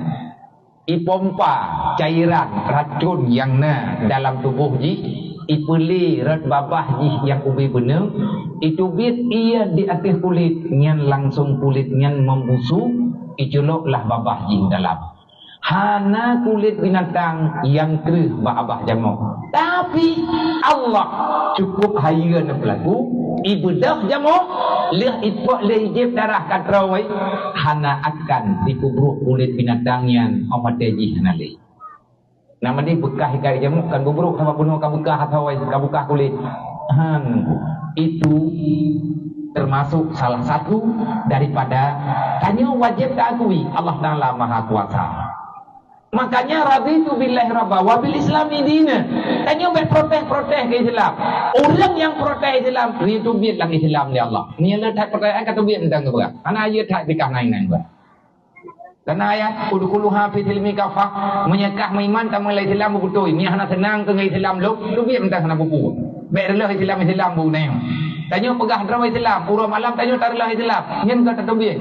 ipompa cairan racun yang dalam tubuh ji, ipuli rat babah ji yang ubi bener, itubit ia di atas kulit, nyan langsung kulit nyan membusuk, iculoklah babah ji dalam. Hana kulit binatang yang kerih babah jamuk. Tapi Allah cukup haya nak pelaku ibadah jamuk leh ipok leh ijib darah katrawai hana akan dikubur kulit binatang yang apateji hana leh. Nama dia bekah ikai jamuk kan buburuk sama penuh kabukah atawai kabukah kulit. Itu termasuk salah satu daripada tanya wajib takui Allah Taala Maha Kuasa. Makanya raditu billahi rabba wa bil islami dina. Tanya protes ke Islam. Orang yang protes Islam itu biar lang Islam ni Allah. Ni le tak protes kata biar tentang ke. Ana ayat tak dikah naik ba. Karena ayat udkhuluha fi tilmi kafah menyekah iman tak mulai Islam betul. Ni hana senang ke Islam lu. Tu biar tentang hana buku. Baik Allah Islam bu nang. Tanya pegah draw Islam, urang malam tanya tarlah Islam. Nyen kata tu biar.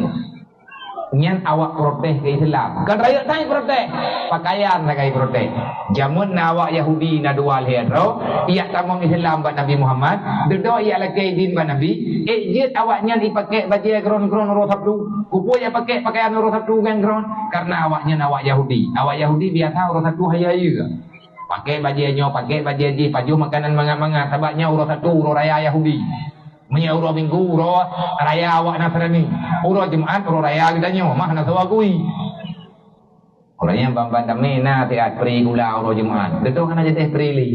Nyan awak protes ke Islam. Kan rakyat tanya protes. Pakaian nak kai protes. Jamun awak Yahudi na dual hero, ia tamam Islam ba Nabi Muhammad, dedo ia lagi din ba Nabi. Ejit awaknya dipakai baju gron-gron ro sabtu. Kupu ya pakai pakaian ro sabtu gron karena awaknya awak Yahudi. Awak Yahudi biasa ro sabtu hayaya. Pakai bajunya, pakai baju makanan manga-manga, sabaknya ro sabtu ro raya Yahudi. Menya urah minggu, urah raya awak Nasrani, urah Jumaat, urah raya kita nyo, mah nak sawakui. Orangnya bamban dami na tiat pri gula urah Jumaat, betul kan aja teh pri li.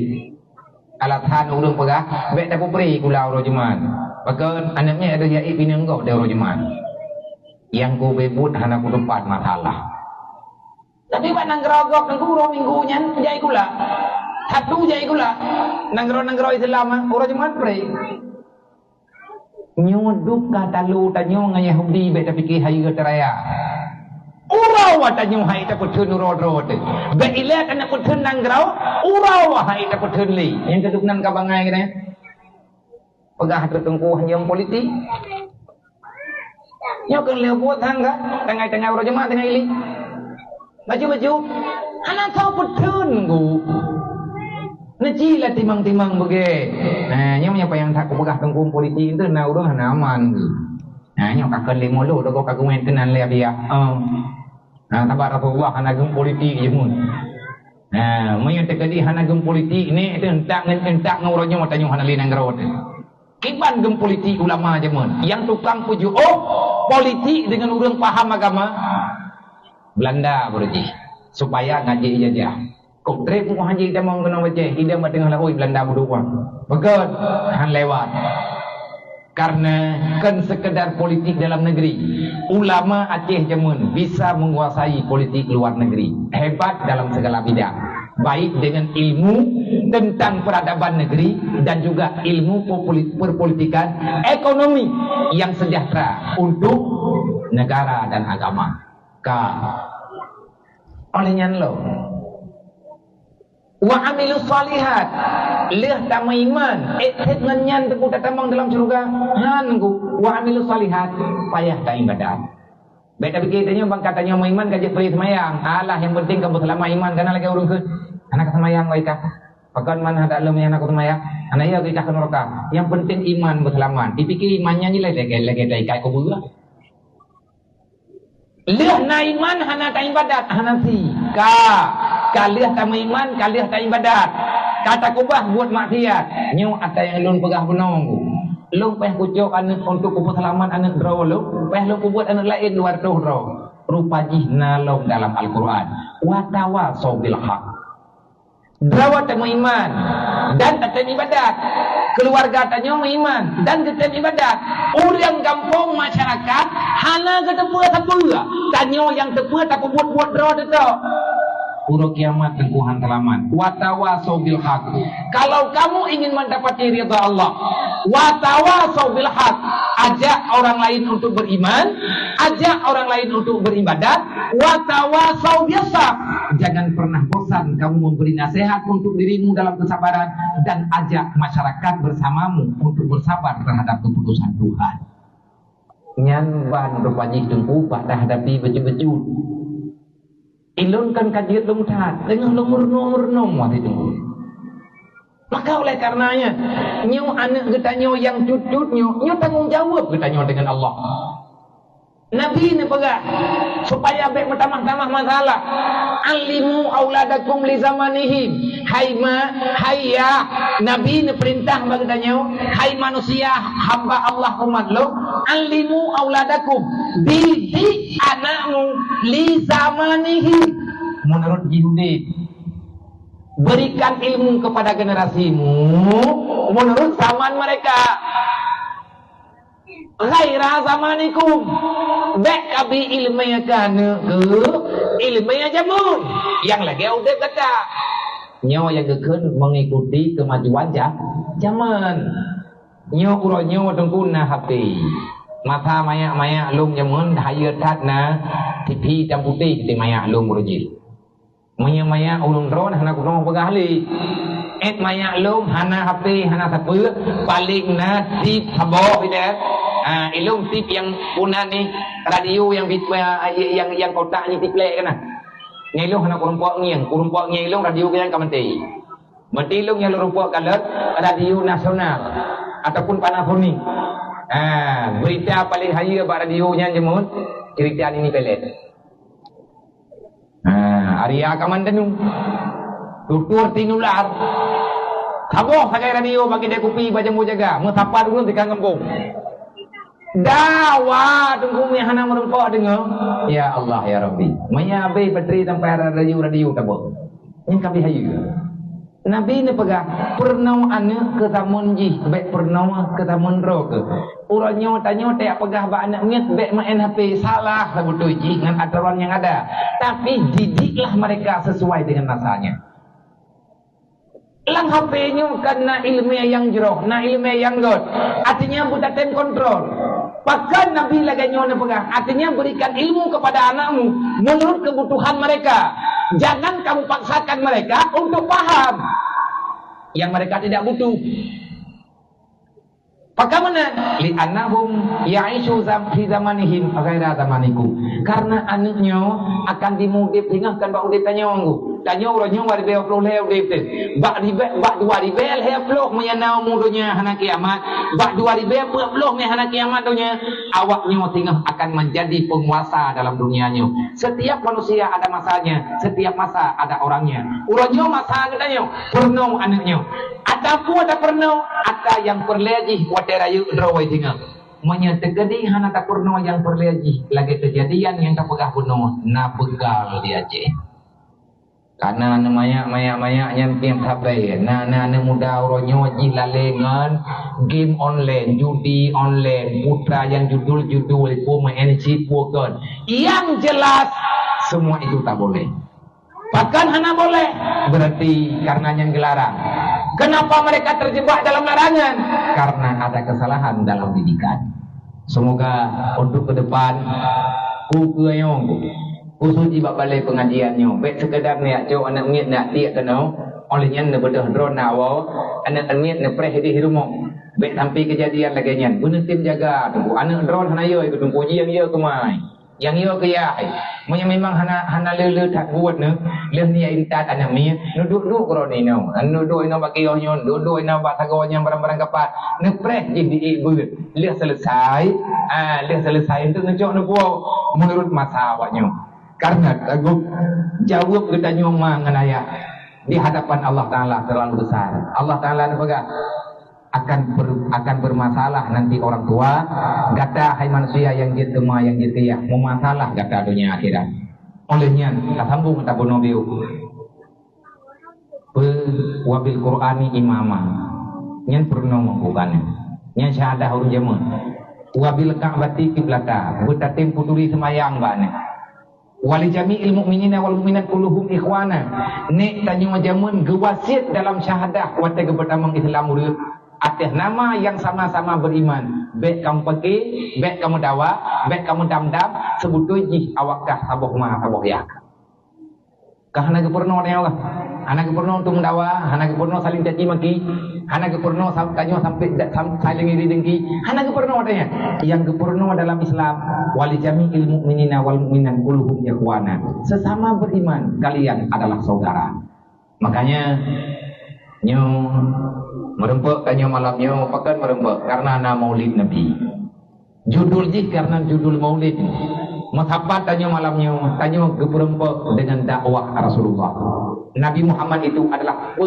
Alatan urang pegah, bet tak pri gula urah Jumaat. Bahkan anaknya ada yai pinang kau dah urah Jumaat. Yang ku bebut hana ku tempat masalah. Tapi pak nanggerogok nangku urah minggunya jai gula, satu jai gula, nanggerog Islam urah Jumaat pri. Nyudup kata lu tanyo dengan Yahudi beta fikir hari teraya. Urau tanyo hai ta putun rod. Be ilat anak putun nanggrau, urau hai ta putun li. Yang kedukunan kabangai kena. Pegah tertengku hanya politik. Nyo kan leu buat hangga, tengah-tengah urau jemaah tengah ili. Baju-baju anak tahu putun ku. Najilah timang-timang bege. Nya apa yang tak pegah tengkung politik itu na urang hana aman. Nya kakak lemo lo dogo kagumen tenan le dia. Tabar Rasulullah hana gem politik je mun. Mun tekadi hana gem politik ni entak ngauranyo matanyo hana linang garot. Kiban gem politik ulama je mun. Yang tukang puju politik dengan urang paham agama. Belanda berarti supaya ngaji ijazah. Kok trip mu haji kita mau kena baca ida mat tengah oi Belanda berdua. Begot han lewat. Karena kan sekedar politik dalam negeri. Ulama Aceh Jemun bisa menguasai politik luar negeri. Hebat dalam segala bidang. Baik dengan ilmu tentang peradaban negeri dan juga ilmu perpolitikan ekonomi yang sejahtera untuk negara dan agama. Olehnya lo wa amilus salihat leh tama iman etet nganyan teku tatamang dalam surga hanku wa amilus salihat payah ta ibadat beta pikirnya bang katanya mau iman kaje pri semayang alah yang penting kamu selama iman kana lagi urung ke anak semayang wae ka pakan man ada lem yang aku semayang anak ya kita neraka yang penting iman berselamat dipikir imannya ni lagi kai ko buah leh na iman hana ta ibadat hana si kaliah tak iman, kaliah tak ibadat. Kata kubah buat maksiat. Nyu ada yang lun pegah benong. Lu peh kucuk anak untuk kubut selamat anak draw lu. Peh lu kubut anak lain luar tuh draw. Rupa jihna lu dalam Al-Quran. Watawasaw bil haq. Draw tak iman dan tak ibadat. Keluarga tanya iman dan tak ibadat. Orang kampung masyarakat hana ketepua tak pula. Tanya yang tepua tak buat draw tu. Puro kiamat tengkuhan telaman. Watawasau bil haq. Kalau kamu ingin mendapati ridha Allah, watawasau bil haq. Ajak orang lain untuk beriman, ajak orang lain untuk beribadat, watawasau bil sabr. Jangan pernah bosan kamu memberi nasihat untuk dirimu dalam kesabaran, dan ajak masyarakat bersamamu untuk bersabar terhadap keputusan Tuhan. Nyan ban rupanya tunggu pada hadapi baju-baju. Ilunkan kajian lumtat dengan lumur-lumur waktu itu. Maka oleh karenanya, nyu anak kita nyu yang cucut nyu tanggung jawab kita nyu dengan Allah. Nabi ni pegah supaya baik bertamah-tamah masalah. Alimu auladakum li zamanihim. Hayya Nabi ni perintah bagi tanya, hai manusia hamba Allah umat lo, alimu auladakum, didik anakmu li zamanihim. Menurut Yahudi, berikan ilmu kepada generasimu menurut zaman mereka. Ghaira zamanikum, bek kabi ilmiah kana ke ilmiah jamun yang lagi udah kata nyawa yang kekun mengikuti kemajuan zaman nyawa uronyo tengkuna hati mata maya lung jamun hayat na tipi tam putih di maya lung urujil maya ulun ron hana kuno pegahli et maya lung hana hati hana sapu paling na tip habo bidat. Ilung tip yang punan ni radio yang kotak ni tip lek kan. Ngilung hana kurumpok ngilung radio yang kamenti. Mesti ilung yang rumpok kalat radio nasional ataupun Panasonic. Berita paling haya ba radio nya jemut cerita ini pelet. Arya kamandanu. Tutur tinular. Taboh sakai radio bagi dia kopi bajamu jaga. Mesapa dulu di kampung. Dawa tunggu hana merumpok dengar. Ya Allah ya Rabbi. Maya be bateri sampai radio tabuk. Ini kami hayu. Nabi ni pegah pernah anak ke tamun ji, baik pernah ke tamun ro ke. Uranyo tanya tak pegah ba anak miat baik main HP salah betul ji dengan aturan yang ada. Tapi didiklah mereka sesuai dengan masanya. Lang HP-nya kena ilmiah yang jeroh, na ilmiah yang god. Artinya buta time control. Bahkan Nabi lagi nyonya pegang. Artinya berikan ilmu kepada anakmu menurut kebutuhan mereka. Jangan kamu paksakan mereka untuk paham yang mereka tidak butuh. Bagaimana? Li'annahum ya'ishu fi zamanihim ghaira zamanikum. Karena anaknya akan dimudip tinggalkan bak udip tanya anggu. Tanya orangnya wari bel floh le udip tu. Bak dua ribel he floh meyanau mudunya hana kiamat. Bak dua ribel floh me hana kiamat dunya. Awaknya tinggal akan menjadi penguasa dalam dunianya. Setiap manusia ada masanya, setiap masa ada orangnya. Orangnya masa katanya, pernah anaknya. Ataupun ada pernah, ada yang perlejih wadarayu drawai tinggal. Menyegedi hana tak pernah yang perlejih. Lagi kejadian yang tak pegah penuh, na begal dia je. Karena namanya maya yang tiap tabai, na muda orangnya wajib lalengan game online, judi online, putra yang judul itu main chip worker. Yang jelas semua itu tak boleh. Bahkan hana boleh, berarti karena yang dilarang. Kenapa mereka terjebak dalam larangan? Karena ada kesalahan dalam didikan. Semoga untuk ke depan kuyong khusus ibak balai pengajiannya. Baik sekedar niat jauh anak miat nak tiak kenal. Olehnya nak bedah drone nawa anak miat nak preh di rumah. Baik sampai kejadian lagi nya. Guna tim jaga tunggu anak drone hana yo ikut tunggu yang yo kemai. Yang yo ke ya. Memang hana lele tak buat ne. Leh ni intat anak miat. Duduk kroni no. Duduk ino bagi yo nyon, duduk ino bak tagonya barang-barang kapat. Ne preh jadi ibu. Leh selesai. Leh selesai itu ngecok ne puau menurut masa awaknya. Karena aku jawab kita nyoma nganaya di hadapan Allah Ta'ala terlalu besar. Allah Ta'ala akan bermasalah nanti orang tua. Gata hai manusia yang jitema yang jitiyah memasalah gata dunia akhirat. Olehnya kita sambung kita bonobiu wabil Qur'ani imama nyan pernah bukannya nyan syahadah urun jamun wabil ka'bati kiblata betatim puturi semayang bane Wali jami'il mu'minina wal mu'minat kulluhum ikhwana. Nek tanyo jamun gewasit dalam syahadah wate kepertamang Islam urut atas nama yang sama-sama beriman. Bek kamu pergi, bek kamu dawa, bek kamu dam-dam, sebutui jih awakkah saboh ma saboh ya. Kah hana kepurno ne Allah. Hana kepurno untuk mendawa, hana kepurno saling caci maki, hana kepurno tanyo sampai saling iri dengki, hana kepurno adanya. Yang kepurno dalam Islam wali jami'il mu'minina wal mu'minat kulluhum ikhwana. Sesama beriman kalian adalah saudara. Makanya nyo merempek tanyo malamnya pakan merempek karena nama Maulid Nabi. Judul jih karena judul Maulid. Mengapa tanyo malamnya tanyo geperempek dengan dakwah Rasulullah. Nabi Muhammad itu adalah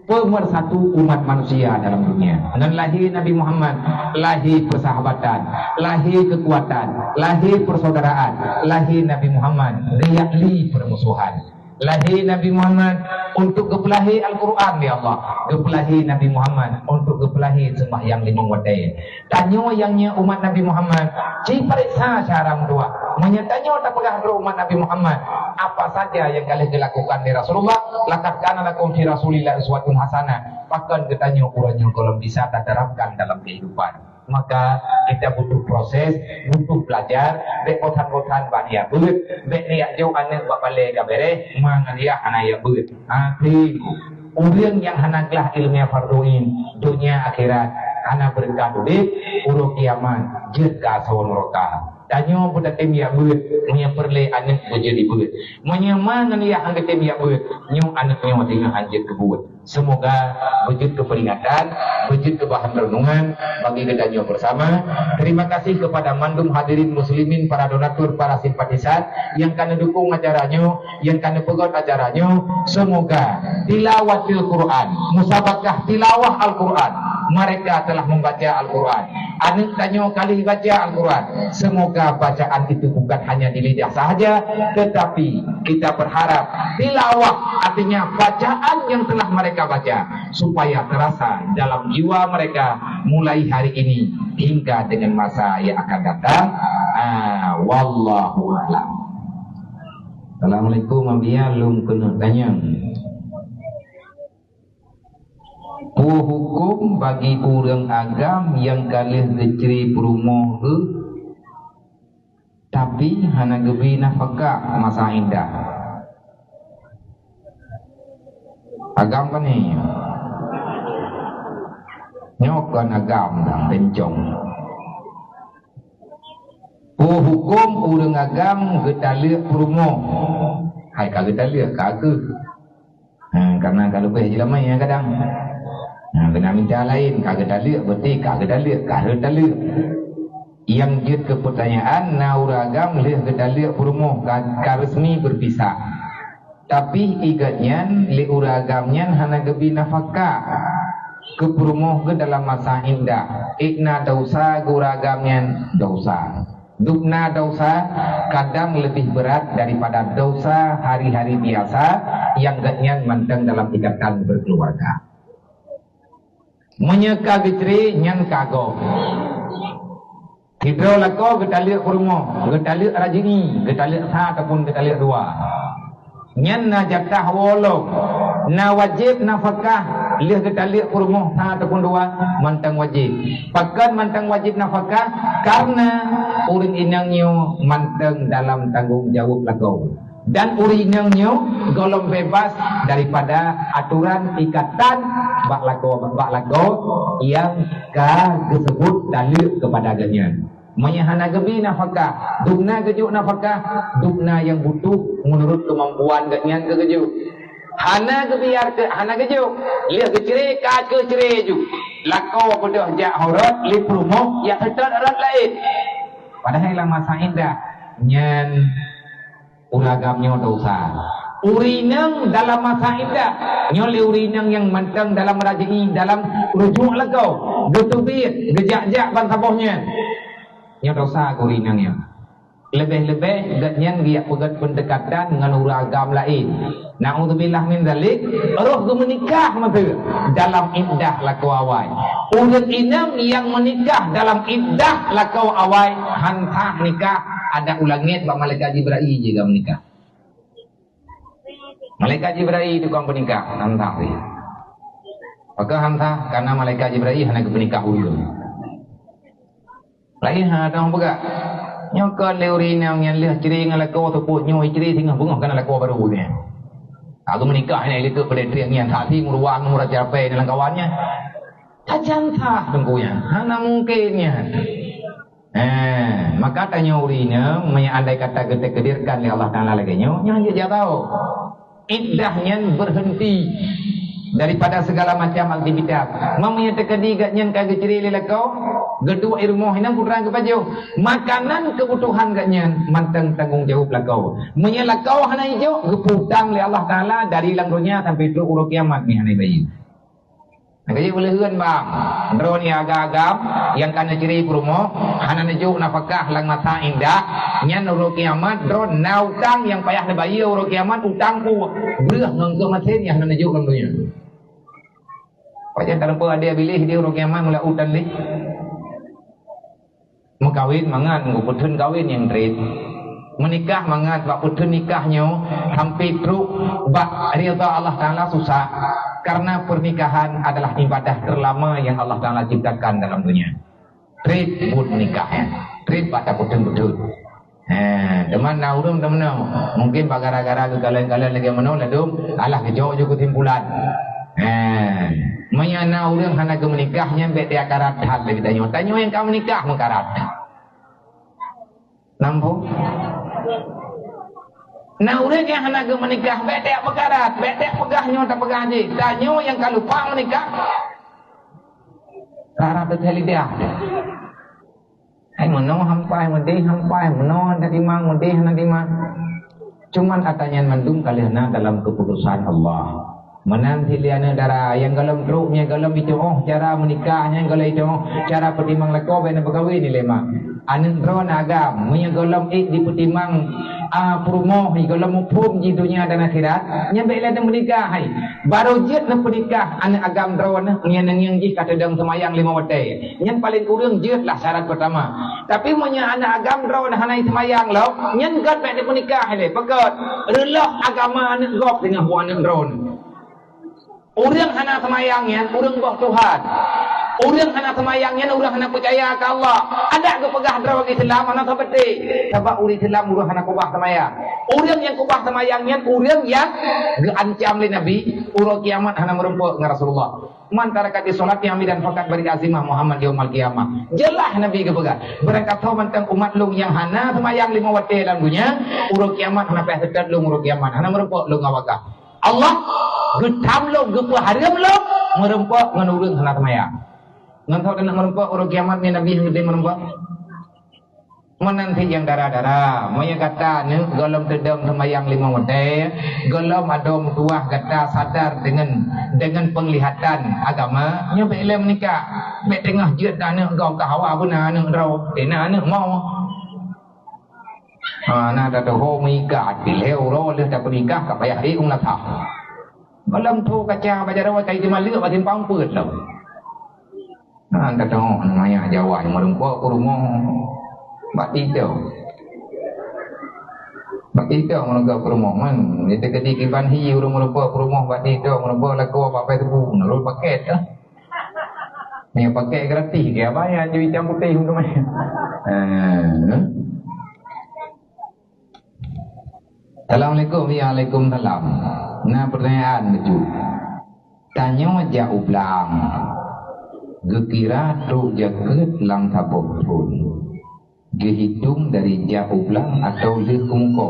pemersatu umat manusia dalam dunia. Dan lahir Nabi Muhammad, lahir persahabatan, lahir kekuatan, lahir persaudaraan, lahir Nabi Muhammad, riakli permusuhan. Lahir Nabi Muhammad untuk kepelahi Al-Quran ya Allah. Kepelahi Nabi Muhammad untuk kepelahi sembahyang 5 waktu. Tanyo yangnya umat Nabi Muhammad, ci periksa cara mendua. Menyatanyo tak pegah umat Nabi Muhammad. Apa saja yang kalian dilakukan di Rasulullah, laqad kana lakum fi Rasulillah uswatun hasanah. Pakan ketanyo urang kalau bisa tak terapkan dalam kehidupan. Maka kita butuh proses, butuh belajar. Bek kotan-kotan bania beut, bek niat jauh anak bapale kabere, mangalia anaya beut. Akhir urang yang hanaglah ilmiah farduin dunia akhirat, anak berkah duit, urut kiamat, jerka sawan roka. Tanyo budak temia beut, nya perle anak berjadi beut. Menyamangan ya angkat temia beut, nyu anaknya tinggal anjir ke beut. Semoga wujud keperingatan, wujud kebahan renungan bagi kita bersama. Terima kasih kepada mandum hadirin muslimin, para donatur, para simpatisan yang kena dukung acaranya, yang kena pegot acaranya. Semoga tilawatil Quran, musabakah tilawah Al-Quran, mereka telah membaca Al-Quran. Anak tanya kali baca Al-Quran. Semoga bacaan itu bukan hanya di lidah sahaja, tetapi kita berharap tilawah, artinya bacaan yang telah mereka baca, supaya terasa dalam jiwa mereka mulai hari ini hingga dengan masa yang akan datang. Wallahu a'lam. Assalamualaikum warahmatullahi wabarakatuh. Tanya hukum bagi orang agam yang kalih receri perumoh tapi hana gebi nafkah masa indah. Agam kan ni nyokan agam dan bencong. Hukum orang agam getalik perumoh. Hai kagak getalik kagak. Karena kalau boleh jelamai ya kadang. Kena minta lain, kagak dalil, berarti kagak dalil, kagak dalil. Yang jid ke pertanyaan, nauragam leh kedalil perumoh, resmi berpisah. Tapi igatnya, li uragamnya hana gebi nafkah ke perumoh ke dalam masa indah. Ikna dausa guragamnya dausa. Dukna dausa kadang lebih berat daripada dausa hari-hari biasa yang gatnya manteng dalam ikatan berkeluarga. Menyeka geceri nyan kago. Hidro lako getalik kurmo, getalik rajini, getalik sa ataupun getalik dua. Nyan na jatah wolok, na wajib nafkah, lih getalik kurmo sa ataupun dua mantang wajib. Pakan mantang wajib nafkah karena urin inangnya mantang dalam tanggung jawab lako. Dan urinangnya golong bebas daripada aturan ikatan bak lako yang disebut dalil kepada ganyan. Menyahana gebi nafkah, dukna gejuk nafkah, dukna yang butuh menurut kemampuan ganyan kegejuk. Hana gebiar ke hana gejuk, lihat keceri ka keceri juk. Lako bodoh jak horot li perumoh ya setat erat lain. Padahal masa indah nyan uragamnya dosa. Urinang dalam masa indah, nyoli urinang yang mantang dalam rajini, dalam rujuk legau, getubir, gejak-jak bansabohnya. Nya dosa urinangnya. Lebih-lebih gatnya dia pegat pendekatan dengan uragam lain. Na'udzubillah min dzalik, roh menikah mata dalam iddah laku awai. Urut inang yang menikah dalam iddah laku awai hantah nikah ada ulangit bak malaikat Jibril juga menikah. Malaikat Jibril itu kaum penikah hantar dia. Maka hantar karena malaikat Jibril hanya kepenikah ulun. Lain ada orang pegak. Nyokan leurina yang lihat ciri ngalako tepuk nyoi ciri tinggal bungah kan alako baru ni. Aku menikah ni lekuk pada triang yang tak ti muruang murah capai dengan kawannya. Tak jantah tengkunya. Hana mungkinnya. Maka tanya urina andai kata kita kedirkan oleh Allah Taala lagi nya dia tahu. Iddahnya berhenti daripada segala macam aktivitas. Mamanya terkedi gatnya kagak ciri lelakau, gedua irmoh hina kurang kepaju. Makanan kebutuhan gatnya mantang tanggung jawab lakau. Menyelakau hana hijau geputang oleh Allah Taala dari langgonya sampai tu urut kiamat ni hana bayi. Nakaya boleh heun bang. Drone ni agak-agak yang kana ciri promo hana nejuk nafkah lang mata indah nyan urut kiamat drone na utang yang payah bayi urut kiamat utang ku breuh ngengkeung materi yang hana nejuk lang dunia. Pajan tanpa ada bilih dia urut kiamat mula utang li. Mengkawin mangan nguputun kawin yang tret. Menikah mangat bak putun nikahnya hampir truk bak ridha Allah Taala susah karena pernikahan adalah ibadah terlama yang Allah Taala ciptakan dalam dunia. Tret pun nikahnya, tret bak putun-putun. Teman naurung teman mungkin gara-gara kalian lagi menol ladum alah kejauh juga ketimpulan. Maya naurung hana ke menikahnya bet dia karat hal lagi tanya yang kamu nikah mengkarat. Nampu? Nah urang yang hana ke menikah bedek pekarat, bedek pegahnya tak pegah je. Tanya yang kalau lupa menikah. Karat betul dia. Hai meno hampai meno dari mang mendih nanti mang. Cuman katanya mendung kalian dalam keputusan Allah. Menanti liana darah yang galam truknya galam itu cara menikahnya galam itu cara pertimang leko bena pegawai ni lema. Anin drone agam punya galam di pertimang perumoh ni galam mupum di dunia dan akhirat nyampe lah menikah hai baru jet nak menikah anin agam drone nya nang ji kata dang semayang 5 waktu nyen paling kurang jet lah syarat pertama tapi punya anak agam drone hanai semayang lo nyen gat mek menikah le pegot relah agama anak gop dengan buah anak drone. Orang hana semayangnya, orang buah Tuhan. Orang hana semayangnya, orang hana percaya ke Allah. Ada ke pegah draw Islam, hana seperti. Sebab orang Islam, orang hana kubah semayang. Orang yang kubah semayangnya, orang yang diancam oleh Nabi. Urut kiamat hana merempuk dengan Rasulullah. Mantara kata solat yang dan fakat beri azimah Muhammad yaumul kiamah. Jelah Nabi ke pegah. Berangkat tahu mantang umat lu yang hana semayang 5 waktu dalam dunia. Urut kiamat hana payah sekat lu urut kiamat. Hana merempuk lu ngawakah. Allah getam lo gepa haram lo merempok ngan urang hana semaya. Ngan tahu nak merempok urang kiamat ni Nabi gede merempok. Menanti yang darah-darah, moya kata ne golom tedam semayang 5 waktu, golom adom tuah kata sadar dengan penglihatan agama, nya be ile menikah. Be tengah jeut ne gau ka hawa beuna ne rau, dena ne mau. Nah, dah tahu menikah, pilih orang le tak menikah, tak payah dia nak tahu. Malam tu kaca baca rawat kai di malu, batin pamput lah. Nah, dah tahu namanya Jawa yang merempuk ke rumah, bati tu menegak ke rumah man. Dia ketika kiban hiu orang merempuk ke rumah bati tu merempuk laku apa tu, nurul paket dah. Ni paket gratis ke apa ya? Jadi hitam putih untuk mana? Assalamualaikum, waalaikumsalam. Nah pertanyaan lucu. Tanya jauh belang. Gekira truk jaket lang tapok pun. Gehitung dari jauh belang atau lekungko.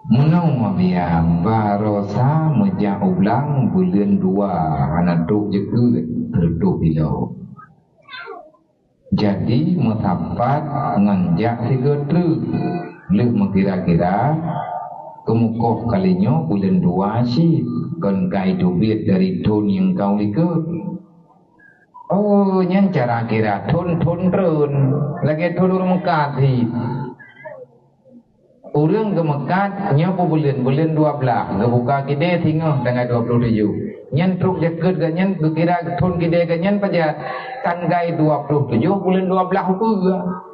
Menau mabiam barosa menjauh belang bulan 2 anak truk jaket terduk bilau. Jadi metapat nganjak 3 truk. Lek mengkira-kira kemukoh kalinya bulan 2 sih kan kai duit dari ton yang kau ikut. Oh nyan cara kira ton lagi ton urang mekat hi. Urang ke mekat nya bulan 12 kebuka kide tinggal dengan 27. Nyan truk jaket ganyan kira ton kide ganyan pajak tanggai 27 bulan 12 pula.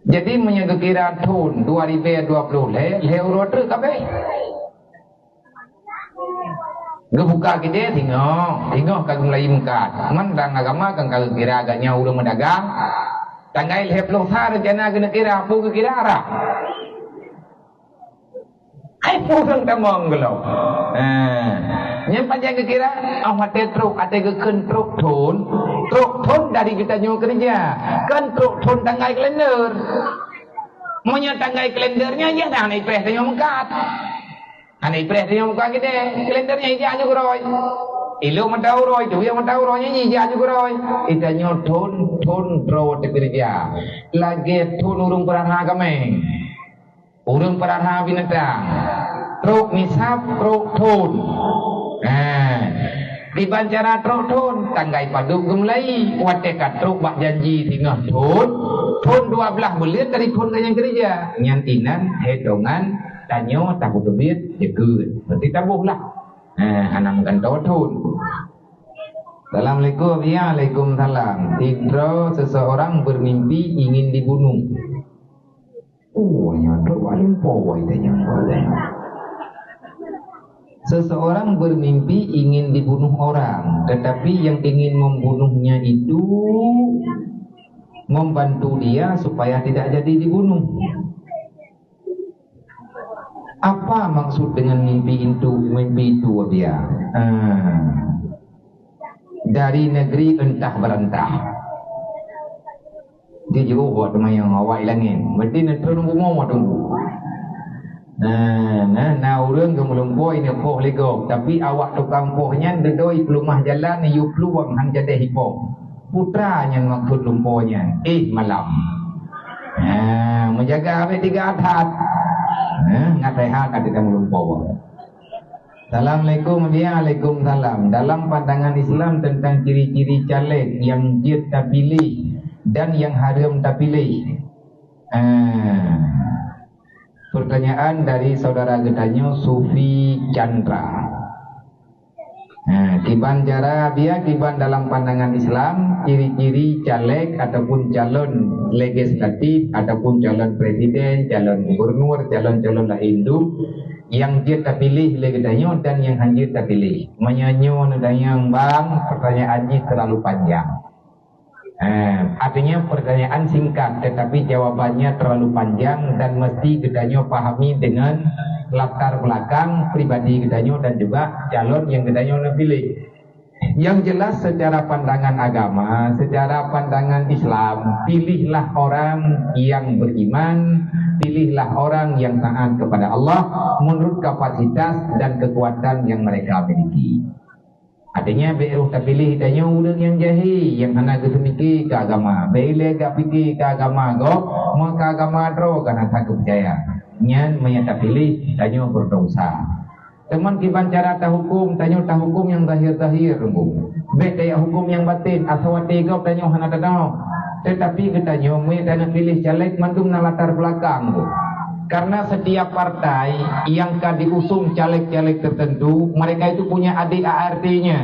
Jadi menyegera tahun 2020 le urut kabeh. Gebuka kita tengok kagum lain kat. Mandang agama kan kagum kira agaknya urang mendagang. Tanggai leh pelong sar jana kena kira apa ke kira arah. Ai purang tamong gelau. Yang panjang ke kira awak truk ada ke truk thon dari kita nyu kerja. Kan truk thon tanggai kalender. Monya tanggai kalendernya ya dah naik pres tengok mengkat. Anai pres tengok muka kita, kalendernya ija aja kuroi. Ilo matau roi, tu yang matau roi nya ija aja kuroi. Ita nyo thon draw te kerja. Lagi thon urung perarha kami. Urung perarha binatang. Truk misap, truk thon. Di bancara truk thon, tanggai padu gemlai. Watekat truk bak janji tinggal thon 12 bulan dari thon yang kerja. Nyantinan, hedongan. Tanyo tahu kebit jegut berarti tabuhlah anak ganto thun. Assalamualaikum. Ya, Waalaikumsalam. Tidro seseorang bermimpi ingin dibunuh. Nyodok paling powai tanya. Seseorang bermimpi ingin dibunuh orang, tetapi yang ingin membunuhnya itu membantu dia supaya tidak jadi dibunuh. Apa maksud dengan mimpi itu dia? Dari negeri entah berentah. Dia juga buat yang awak ilangin. Berarti nak terus mau tunggu. Urang gemulumpo ini poh lego. Tapi awak tukang pohnya dedoi pelumah jalan ni yu peluang hang jadi hipo. Putranya maksud lumponya. Malam. Menjaga apa 3 adat. Ngatai hak ada kamu lumpur. Assalamualaikum. Waalaikumsalam. Dalam pandangan Islam tentang ciri-ciri caleg yang jid tak pilih dan yang haram tak pilih. Pertanyaan dari saudara gedanyo Sufi Chandra. Kiban cara dia kiban dalam pandangan Islam ciri-ciri caleg ataupun calon legislatif ataupun calon presiden, calon gubernur, calon-calon lain itu yang dia tak pilih legedanyo dan yang hanjir tak pilih. Menyanyo nedayang bang pertanyaannya terlalu panjang. Artinya pertanyaan singkat tetapi jawabannya terlalu panjang dan mesti gedanyo pahami dengan latar belakang pribadi gedanyo dan juga calon yang gedanyo nak pilih. Yang jelas secara pandangan agama, secara pandangan Islam, pilihlah orang yang beriman, pilihlah orang yang taat kepada Allah menurut kapasitas dan kekuatan yang mereka miliki. Artinya beruh tak pilih tanya orang yang jahil yang anak kesemiki ke agama. Bila gak fikir ke agama go, maka agama dro karena tak percaya. Nyan menyata pilih tanya berdosa. Teman kiban cara tak hukum tanya tak hukum yang zahir-zahir bu. Baik daya hukum yang batin asawati go tanya hana tadau. Tetapi kita tanya me tanya pilih caleg mandum na latar belakang bu. Karena setiap partai yang diusung caleg-caleg tertentu, mereka itu punya ADART-nya.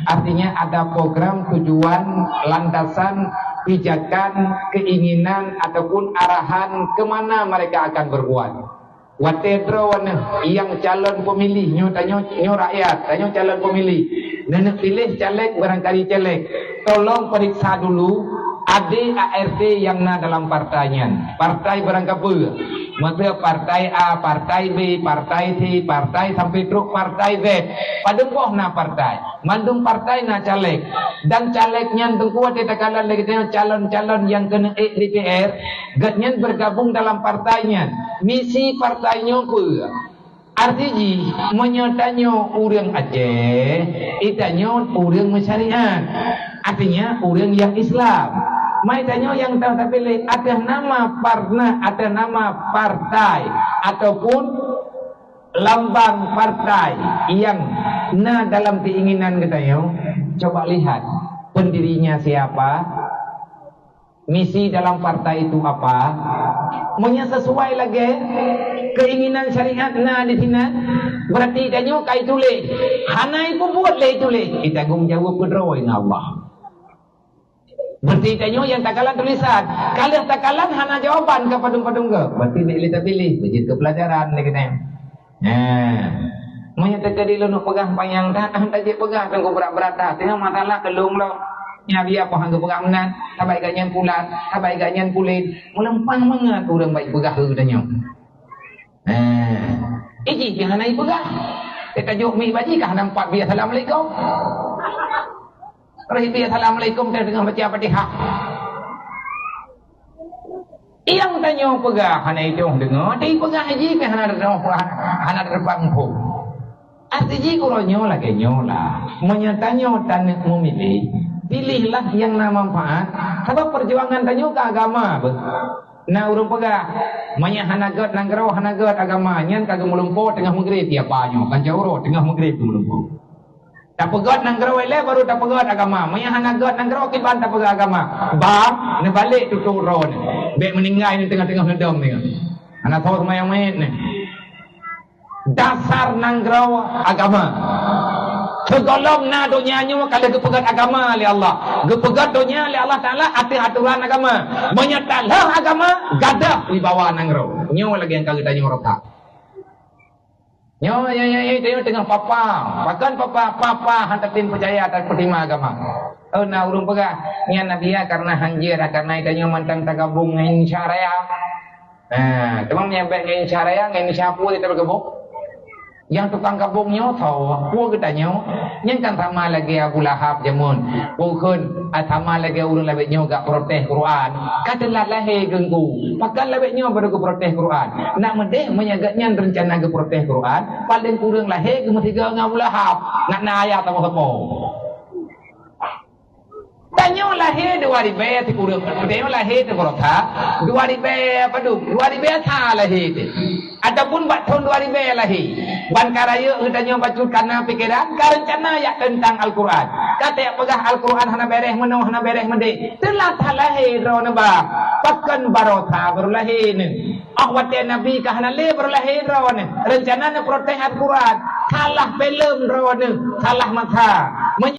Artinya ada program, tujuan, landasan, pijakan, keinginan, ataupun arahan kemana mereka akan berbuat. Watedro yang calon pemilih, tanya rakyat, tanya calon pemilih. Nenek pilih caleg, barangkali caleg. Tolong periksa dulu ADART yang dalam partainya. Partai barangkali maksudnya partai A, partai B, partai C, partai sampai truk partai Z. Pada boh partai, mandung partai caleg dan calegnya tengkuat ditakalan lagi calon-calon yang kena DPR, gatnya bergabung dalam partainya. Misi partainya apa? Artinya menyatanyo orang Aceh, itanyo orang masyariat. Artinya orang yang Islam. Mai tanya yang tahu tak pilih ada nama partai ataupun lambang partai yang dalam keinginan kita coba lihat pendirinya siapa, misi dalam partai itu apa, maunya sesuai lagi keinginan syariat di sini. Berarti tanya kai tulis hanai pun buat le tulis kita tanggung jawab kedua dengan Allah. Berarti tanya yang takalan tulisan. Kalau takalan hana jawaban ke padung-padung ke. Berarti dia pilih. Bejit ke pelajaran dia kena. Manya terkadi lu nak pegang payang dah. Tak je pegang. Tengok berat-berat dah. Tengok masalah kelung lo. Nya biar apa hangga pegang menan. Tak baik ganyan pulat. Tak baik ganyan kulit. Melempang mangat orang baik pegang ke tanya. Iji yang hana pegang. Dia tajuk mi baji kah nampak biar Assalamualaikum. Rahimah Assalamualaikum dengan baca Fatihah. Yang tanya pegah hana itu dengar, dia pegah haji ke hana terbang pun. Artinya kalau nyola ke nyola, menyatanya tanah memilih, pilihlah yang nama manfaat. Sebab perjuangan tanya ke agama. Nah urung pegah, manya hana gat nanggrau hana gat agama, nyan kagak melumpuh tengah maghrib tiapanya, kan jauh tengah maghrib tu melumpuh. Tak pegat nang gerau ele baru tak pegat agama. Maya hana gat nang gerau kiban tak pegat agama. Bab ne balik tutur ron. Bek meninggal ni tengah-tengah ledam ni. Ana tahu semayang main ni. Dasar nang gerau agama. Segolong na dunia nyu kalau gepegat agama oleh Allah. Gepegat dunia oleh Allah Taala atur aturan agama. Maya talah agama gadah di bawah nang gerau. Nyu lagi yang kagak tanya orang tak. Yo tengok tengah papa. Bahkan papa hantarin percaya atas pertima agama. Na urung pegah. Nya nabiya karena hanjir karena itanya mantang tagabung ngain syariah. Temang nyampe ngain syariah ngain syapu itu bergebuk. Yang tukang kabungnya tahu, puak katanya, yang kan sama lagi Abu Lahab jamun, bukan sama lagi orang lebihnya gak protes Quran, katalah lahir genggu, pakai lebihnya baru ke protes Quran, nak mendeh menyagatnya rencana ke protes Quran, paling kurang lahir ke mestiga Abu Lahab, nak ayat sama apa? Tanya lahir 2000 ti kurang, tanya lahir ti korota, 2000 apa tu? 2000 tha lahir ti. Ataupun buat tahun 2000 lahir. Ban karaya tanya baca kana pikiran, rencana ya tentang Al-Quran. Kata yang pegah Al-Quran hana bereh meno hana bereh mende. Telah tha lahir ro na ba. Pakan barotha baru lahir ni. Akhwat Nabi ka hana le baru lahir ro ni. Rencana na protes Al-Quran. Salah film ro ni, salah mata.